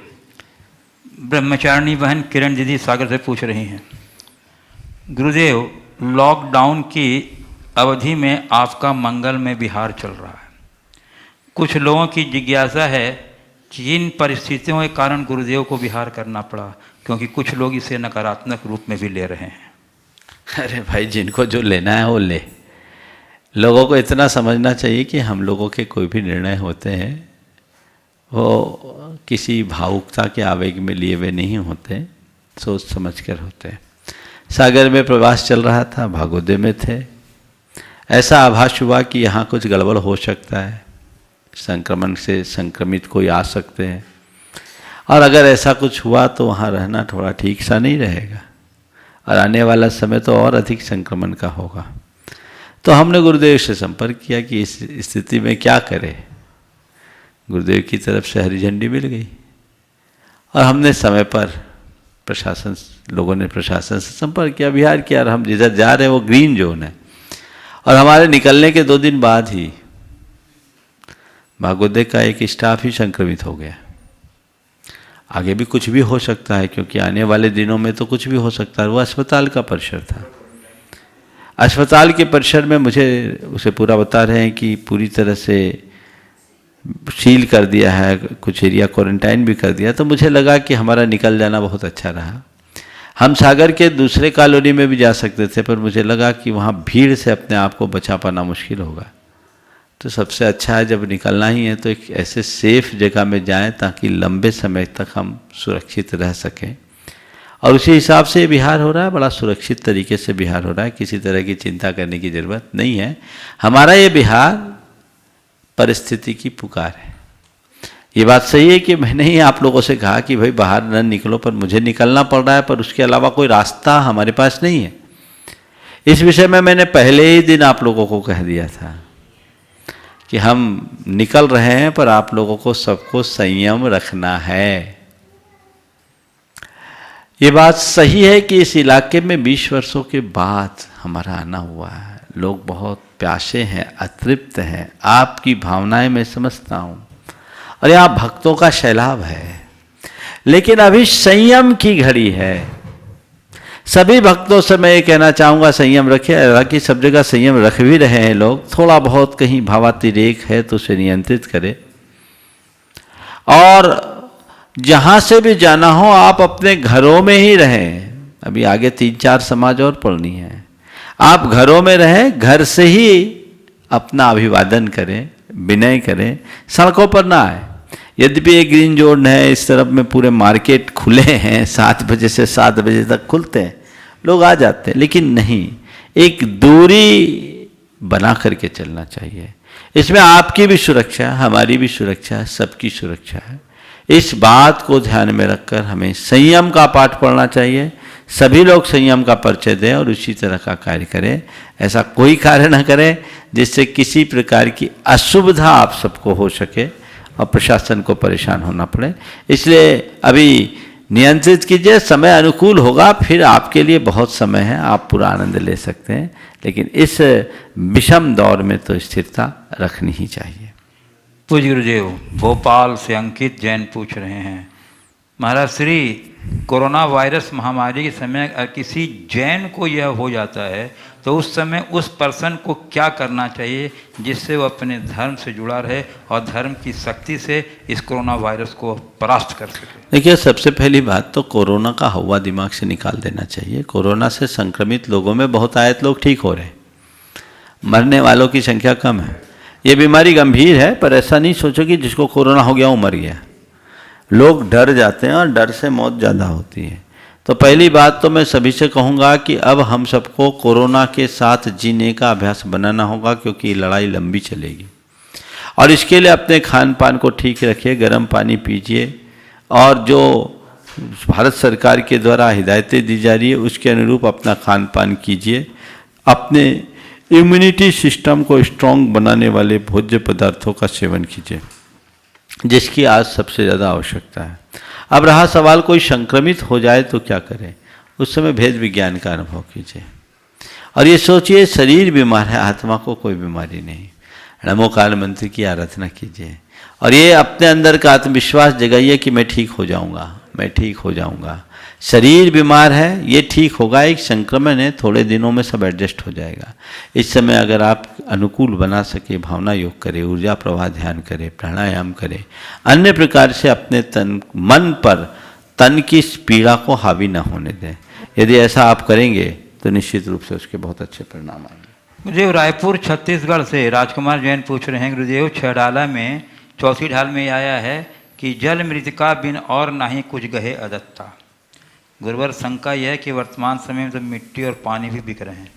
ब्रह्मचारिणी बहन किरण दीदी सागर से पूछ रही हैं, गुरुदेव लॉकडाउन की अवधि में आपका मंगल में विहार चल रहा है। कुछ लोगों की जिज्ञासा है कि इन परिस्थितियों के कारण गुरुदेव को विहार करना पड़ा, क्योंकि कुछ लोग इसे नकारात्मक रूप में भी ले रहे हैं। अरे भाई, जिनको जो लेना है वो ले। लोगों को इतना समझना चाहिए कि हम लोगों के कोई भी निर्णय होते हैं वो किसी भावुकता के आवेग में लिए हुए नहीं होते, सोच समझ कर होते हैं। सागर में प्रवास चल रहा था, भागोदय में थे, ऐसा आभास हुआ कि यहाँ कुछ गड़बड़ हो सकता है, संक्रमण से संक्रमित कोई आ सकते हैं, और अगर ऐसा कुछ हुआ तो वहाँ रहना थोड़ा ठीक सा नहीं रहेगा और आने वाला समय तो और अधिक संक्रमण का होगा। तो हमने गुरुदेव से संपर्क किया कि इस स्थिति में क्या करें। गुरुदेव की तरफ से हरी झंडी मिल गई और हमने समय पर लोगों ने प्रशासन से संपर्क किया, बिहार किया, और हम जिधर जा रहे हैं वो ग्रीन जोन है। और हमारे निकलने के 2 दिन बाद ही भागवत का एक स्टाफ ही संक्रमित हो गया। आगे भी कुछ भी हो सकता है, क्योंकि आने वाले दिनों में तो कुछ भी हो सकता है। वो अस्पताल का परिसर था। अस्पताल के परिसर में मुझे उसे पूरा बता रहे हैं कि पूरी तरह से सील कर दिया है, कुछ एरिया क्वारंटाइन भी कर दिया। तो मुझे लगा कि हमारा निकल जाना बहुत अच्छा रहा। हम सागर के दूसरे कॉलोनी में भी जा सकते थे, पर मुझे लगा कि वहाँ भीड़ से अपने आप को बचा पाना मुश्किल होगा। तो सबसे अच्छा है जब निकलना ही है तो एक ऐसे सेफ जगह में जाएं ताकि लंबे समय तक हम सुरक्षित रह सकें। और उसी हिसाब से बिहार हो रहा है, बड़ा सुरक्षित तरीके से बिहार हो रहा है। किसी तरह की चिंता करने की ज़रूरत नहीं है। हमारा ये बिहार परिस्थिति की पुकार है। ये बात सही है कि मैंने ही आप लोगों से कहा कि भाई बाहर न निकलो, पर मुझे निकलना पड़ रहा है, पर उसके अलावा कोई रास्ता हमारे पास नहीं है। इस विषय में मैंने पहले ही दिन आप लोगों को कह दिया था कि हम निकल रहे हैं, पर आप लोगों को सबको संयम रखना है। ये बात सही है कि इस इलाके में 20 वर्षों के बाद हमारा आना हुआ है। लोग बहुत प्यासे हैं, अतृप्त हैं। आपकी भावनाएं मैं समझता हूँ, और यहाँ भक्तों का सैलाब है, लेकिन अभी संयम की घड़ी है। सभी भक्तों से मैं ये कहना चाहूँगा, संयम रखें। हालांकि सब जगह संयम रख भी रहे हैं लोग, थोड़ा बहुत कहीं भावातिरेक है तो उसे नियंत्रित करें। और जहाँ से भी जाना हो आप अपने घरों में ही रहें। अभी आगे 3-4 समाज और पढ़नी है। आप घरों में रहें, घर से ही अपना अभिवादन करें, विनय करें, सड़कों पर ना आए। यद्यपि एक ग्रीन जोन है, इस तरफ में पूरे मार्केट खुले हैं, 7 बजे से 7 बजे तक खुलते हैं, लोग आ जाते हैं, लेकिन नहीं, एक दूरी बना करके चलना चाहिए। इसमें आपकी भी सुरक्षा है, हमारी भी सुरक्षा है, सबकी सुरक्षा है। इस बात को ध्यान में रखकर हमें संयम का पाठ पढ़ना चाहिए। सभी लोग संयम का परिचय दें और उसी तरह का कार्य करें। ऐसा कोई कार्य न करें जिससे किसी प्रकार की असुविधा आप सबको हो सके और प्रशासन को परेशान होना पड़े। इसलिए अभी नियंत्रित कीजिए, समय अनुकूल होगा, फिर आपके लिए बहुत समय है, आप पूरा आनंद ले सकते हैं। लेकिन इस विषम दौर में तो स्थिरता रखनी ही चाहिए। पूज्य गुरुदेव, भोपाल से अंकित जैन पूछ रहे हैं, महाराज श्री, कोरोना वायरस महामारी के समय अगर किसी जैन को यह हो जाता है तो उस समय उस पर्सन को क्या करना चाहिए जिससे वो अपने धर्म से जुड़ा रहे और धर्म की शक्ति से इस कोरोना वायरस को परास्त कर सके? देखिए, सबसे पहली बात तो कोरोना का हवा दिमाग से निकाल देना चाहिए। कोरोना से संक्रमित लोगों में बहुत आयत लोग ठीक हो रहे हैं, मरने वालों की संख्या कम है। ये बीमारी गंभीर है, पर ऐसा नहीं सोचो कि जिसको कोरोना हो गया वो मर गया। लोग डर जाते हैं और डर से मौत ज़्यादा होती है। तो पहली बात तो मैं सभी से कहूँगा कि अब हम सबको कोरोना के साथ जीने का अभ्यास बनाना होगा, क्योंकि ये लड़ाई लंबी चलेगी। और इसके लिए अपने खान पान को ठीक रखिए, गर्म पानी पीजिए, और जो भारत सरकार के द्वारा हिदायतें दी जा रही है उसके अनुरूप अपना खान पान कीजिए। अपने इम्यूनिटी सिस्टम को स्ट्रॉन्ग बनाने वाले भोज्य पदार्थों का सेवन कीजिए, जिसकी आज सबसे ज़्यादा आवश्यकता है। अब रहा सवाल, कोई संक्रमित हो जाए तो क्या करें? उस समय भेद विज्ञान का अनुभव कीजिए और ये सोचिए, शरीर बीमार है, आत्मा को कोई बीमारी नहीं। नमो काल मंत्र की आराधना कीजिए और ये अपने अंदर का आत्मविश्वास जगाइए कि मैं ठीक हो जाऊंगा, मैं ठीक हो जाऊंगा। शरीर बीमार है, ये ठीक होगा, एक संक्रमण है, थोड़े दिनों में सब एडजस्ट हो जाएगा। इस समय अगर आप अनुकूल बना सके, भावना योग करें, ऊर्जा प्रवाह ध्यान करें, प्राणायाम करें, अन्य प्रकार से अपने मन पर तन की पीड़ा को हावी न होने दें। यदि ऐसा आप करेंगे तो निश्चित रूप से उसके बहुत अच्छे परिणाम आएंगे। गुरुदेव, रायपुर छत्तीसगढ़ से राजकुमार जैन पूछ रहे हैं, गुरुदेव, 6 डाला में 34 ढाल में आया है कि जल मृतिका बिन और ना ही कुछ गहे अदत्ता। गुरुवर, शंका यह है कि वर्तमान समय में तो मिट्टी और पानी भी बिक रहे हैं,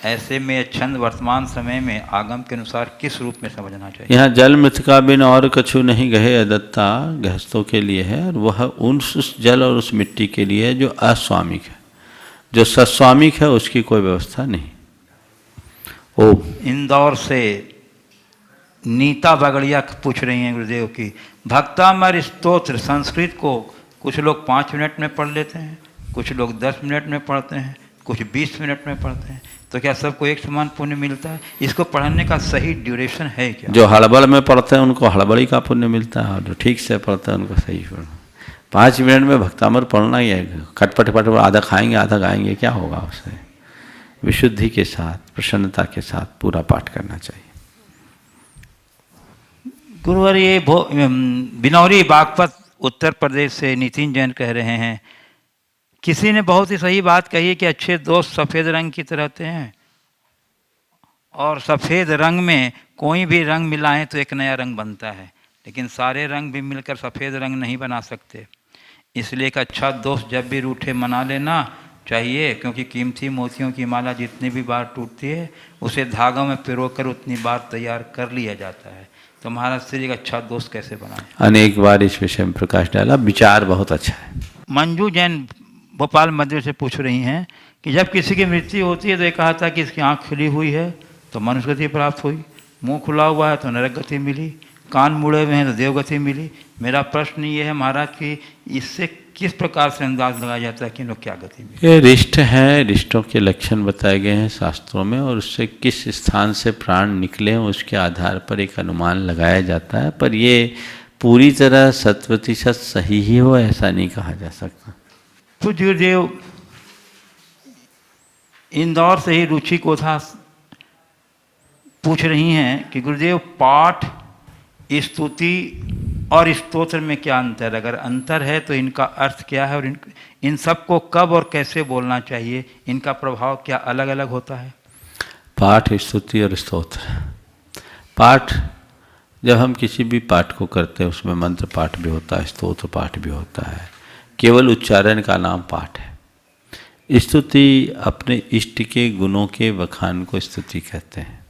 ऐसे में यह छंद वर्तमान समय में आगम के अनुसार किस रूप में समझना चाहिए? यहाँ जल मृतिका बिन और कछु नहीं गहे अदत्ता गृहस्थों के लिए है, और वह उस जल और उस मिट्टी के लिए है जो अस्वामिक है। जो सस्वामिक है उसकी कोई व्यवस्था नहीं, ओम। इंदौर से नीता बगड़िया पूछ रही हैं गुरुदेव की, भक्तामर स्तोत्र संस्कृत को कुछ लोग 5 मिनट में पढ़ लेते हैं, कुछ लोग 10 मिनट में पढ़ते हैं, कुछ 20 मिनट में पढ़ते हैं, तो क्या सबको एक समान पुण्य मिलता है? इसको पढ़ने का सही ड्यूरेशन है क्या? जो हड़बड़ में पढ़ते हैं उनको हड़बड़ी का पुण्य मिलता है, और जो ठीक से पढ़ते हैं उनको सही पुण्य। 5 मिनट में भक्तामर पढ़ना ही है, खटपट पट आधा खाएंगे आधा गाएंगे, क्या होगा उससे? विशुद्धि के साथ, प्रसन्नता के साथ पूरा पाठ करना चाहिए। गुरुवर, ये बिनौरी बागपत उत्तर प्रदेश से नितिन जैन कह रहे हैं, किसी ने बहुत ही सही बात कही है कि अच्छे दोस्त सफ़ेद रंग की तरह होते हैं, और सफ़ेद रंग में कोई भी रंग मिलाएं तो एक नया रंग बनता है, लेकिन सारे रंग भी मिलकर सफ़ेद रंग नहीं बना सकते। इसलिए एक अच्छा दोस्त जब भी रूठे मना लेना चाहिए, क्योंकि कीमती मोतियों की माला जितनी भी बार टूटती है उसे धागों में पिरोकर उतनी बार तैयार कर लिया जाता है। तो महाराज श्री एक अच्छा दोस्त कैसे बनाए? अनेक बार इस विषय में प्रकाश डाला, विचार बहुत अच्छा है। मंजू जैन भोपाल मंदिर से पूछ रही हैं कि जब किसी की मृत्यु होती है तो ये कहा था कि इसकी आँख खुली हुई है तो मनुष्य गति प्राप्त हुई, मुंह खुला हुआ है तो नरक गति मिली, कान मुड़े हुए हैं तो देवगति मिली। मेरा प्रश्न ये है महाराज कि इससे किस प्रकार से अंदाज लगाया जाता है कि इनको क्या गति मिली? ये रिष्ट है, रिष्टों के लक्षण बताए गए हैं शास्त्रों में, और उससे किस स्थान से प्राण निकले हैं उसके आधार पर एक अनुमान लगाया जाता है, पर ये पूरी तरह 100% सही ही हो ऐसा नहीं कहा जा सकता। तो गुरुदेव इंदौर से ही रुचि कोथा पूछ रही हैं कि गुरुदेव पाठ, स्तुति और स्तोत्र में क्या अंतर है? अगर अंतर है तो इनका अर्थ क्या है, और इन सब को कब और कैसे बोलना चाहिए? इनका प्रभाव क्या अलग अलग होता है? पाठ, स्तुति और स्तोत्र। पाठ, जब हम किसी भी पाठ को करते हैं उसमें मंत्र पाठ भी होता है, स्तोत्र पाठ भी होता है, केवल उच्चारण का नाम पाठ है। स्तुति अपने इष्ट के गुणों के बखान को स्तुति कहते हैं,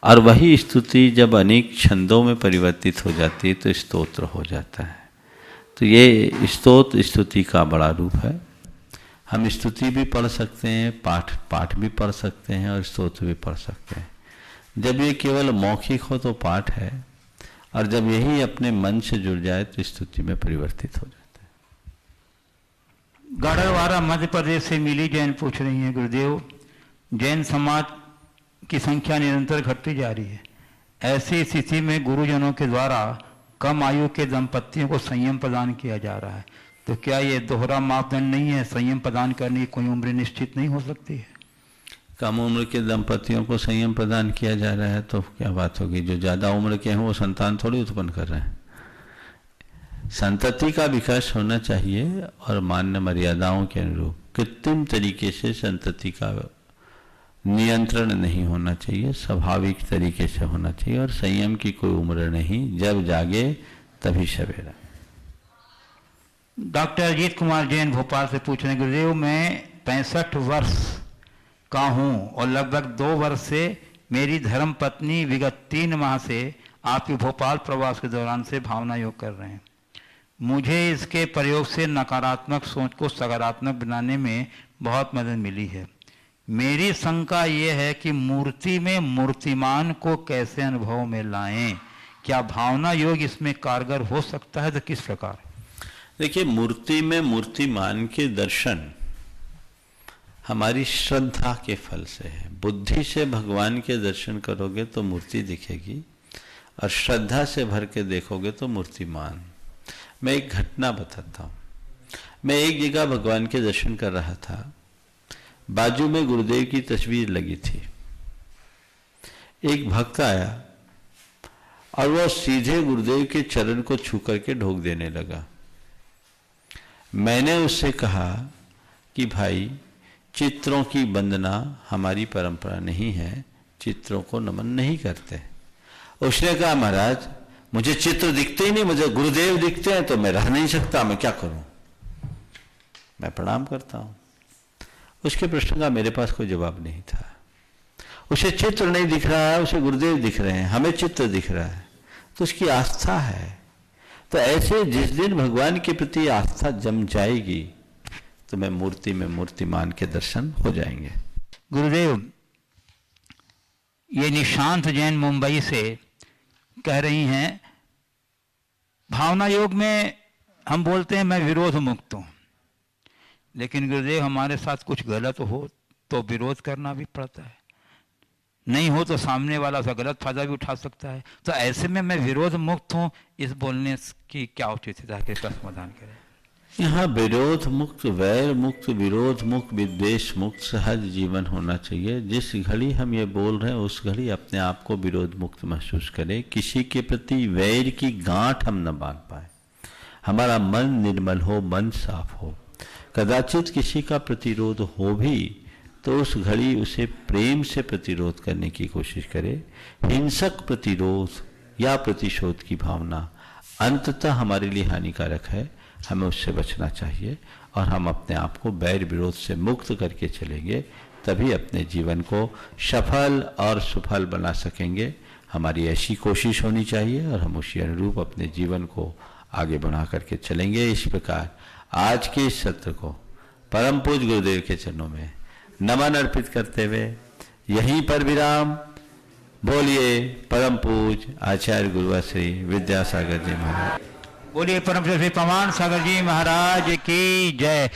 और वही स्तुति जब अनेक छंदों में परिवर्तित हो जाती है तो स्तोत्र हो जाता है। तो ये स्तोत्र स्तुति का बड़ा रूप है। हम स्तुति भी पढ़ सकते हैं, पाठ भी पढ़ सकते हैं, और स्तोत्र भी पढ़ सकते हैं। जब ये केवल मौखिक हो तो पाठ है, और जब यही अपने मन से जुड़ जाए तो स्तुति में परिवर्तित हो जाता है। गाड़रवाड़ा मध्य प्रदेश से मिली जैन पूछ रही हैं गुरुदेव, जैन समाज की संख्या निरंतर घटती जा रही है, ऐसी स्थिति में गुरुजनों के द्वारा कम आयु के दंपतियों को संयम प्रदान किया जा रहा है, तो क्या ये दोहरा मापदंड नहीं है? संयम प्रदान करने की कोई उम्र निश्चित नहीं हो सकती है? कम उम्र के दंपतियों को संयम प्रदान किया जा रहा है तो क्या बात होगी? जो ज़्यादा उम्र के हैं वो संतान थोड़ी उत्पन्न कर रहे हैं। संतति का विकास होना चाहिए, और मान्य मर्यादाओं के अनुरूप। कृत्रिम तरीके से संतति का नियंत्रण नहीं होना चाहिए, स्वाभाविक तरीके से होना चाहिए, और संयम की कोई उम्र नहीं, जब जागे तभी सवेरा। डॉक्टर अजीत कुमार जैन भोपाल से पूछ रहे हैं गुरुदेव, मैं 65 वर्ष का हूँ और लगभग 2 वर्ष से मेरी धर्म पत्नी विगत 3 माह से आपके भोपाल प्रवास के दौरान से भावना योग कर रहे हैं। मुझे इसके प्रयोग से नकारात्मक सोच को सकारात्मक बनाने में बहुत मदद मिली है। मेरी शंका ये है कि मूर्ति में मूर्तिमान को कैसे अनुभव में लाएं? क्या भावना योग इसमें कारगर हो सकता है, तो किस प्रकार? देखिए, मूर्ति में मूर्तिमान के दर्शन हमारी श्रद्धा के फल से है। बुद्धि से भगवान के दर्शन करोगे तो मूर्ति दिखेगी, और श्रद्धा से भर के देखोगे तो मूर्तिमान। मैं एक घटना बताता हूँ। मैं एक जगह भगवान के दर्शन कर रहा था, बाजू में गुरुदेव की तस्वीर लगी थी। एक भक्त आया और वह सीधे गुरुदेव के चरण को छू करके ढोक देने लगा। मैंने उससे कहा कि भाई, चित्रों की वंदना हमारी परंपरा नहीं है, चित्रों को नमन नहीं करते। उसने कहा, महाराज मुझे चित्र दिखते ही नहीं, मुझे गुरुदेव दिखते हैं तो मैं रह नहीं सकता, मैं क्या करूं? मैं प्रणाम करता हूं। उसके प्रश्न का मेरे पास कोई जवाब नहीं था। उसे चित्र नहीं दिख रहा है, उसे गुरुदेव दिख रहे हैं, हमें चित्र दिख रहा है, तो उसकी आस्था है। तो ऐसे जिस दिन भगवान के प्रति आस्था जम जाएगी तो मैं मूर्ति में मूर्तिमान के दर्शन हो जाएंगे। गुरुदेव, ये निशांत जैन मुंबई से कह रही हैं, भावना योग में हम बोलते हैं मैं विरोध मुक्त हूँ, लेकिन गुरुदेव हमारे साथ कुछ गलत हो तो विरोध करना भी पड़ता है, नहीं हो तो सामने वाला उसका गलत फायदा भी उठा सकता है। तो ऐसे में मैं विरोध मुक्त हूँ, इस बोलने की क्या उचितता है, इसका समाधान करें। यहाँ विरोध मुक्त, वैर मुक्त, विरोध मुक्त, विद्वेष मुक्त सहज जीवन होना चाहिए। जिस घड़ी हम ये बोल रहे हैं उस घड़ी अपने आप को विरोध मुक्त महसूस करें, किसी के प्रति वैर की गांठ हम न बांध पाए, हमारा मन निर्मल हो, मन साफ हो। कदाचित किसी का प्रतिरोध हो भी तो उस घड़ी उसे प्रेम से प्रतिरोध करने की कोशिश करें। हिंसक प्रतिरोध या प्रतिशोध की भावना अंततः हमारे लिए हानिकारक है, हमें उससे बचना चाहिए और हम अपने आप को बैर विरोध से मुक्त करके चलेंगे, तभी अपने जीवन को सफल और सुफल बना सकेंगे। हमारी ऐसी कोशिश होनी चाहिए और हम उसी अनुरूप अपने जीवन को आगे बढ़ा करके चलेंगे। इस प्रकार आज के इस सत्र को परम पूज्य गुरुदेव के चरणों में नमन अर्पित करते हुए यहीं पर विराम। बोलिए परम पूज्य आचार्य गुरुवर श्री विद्यासागर जी महाराज। बोलिए परम श्री प्रमाण सागर जी महाराज की जय।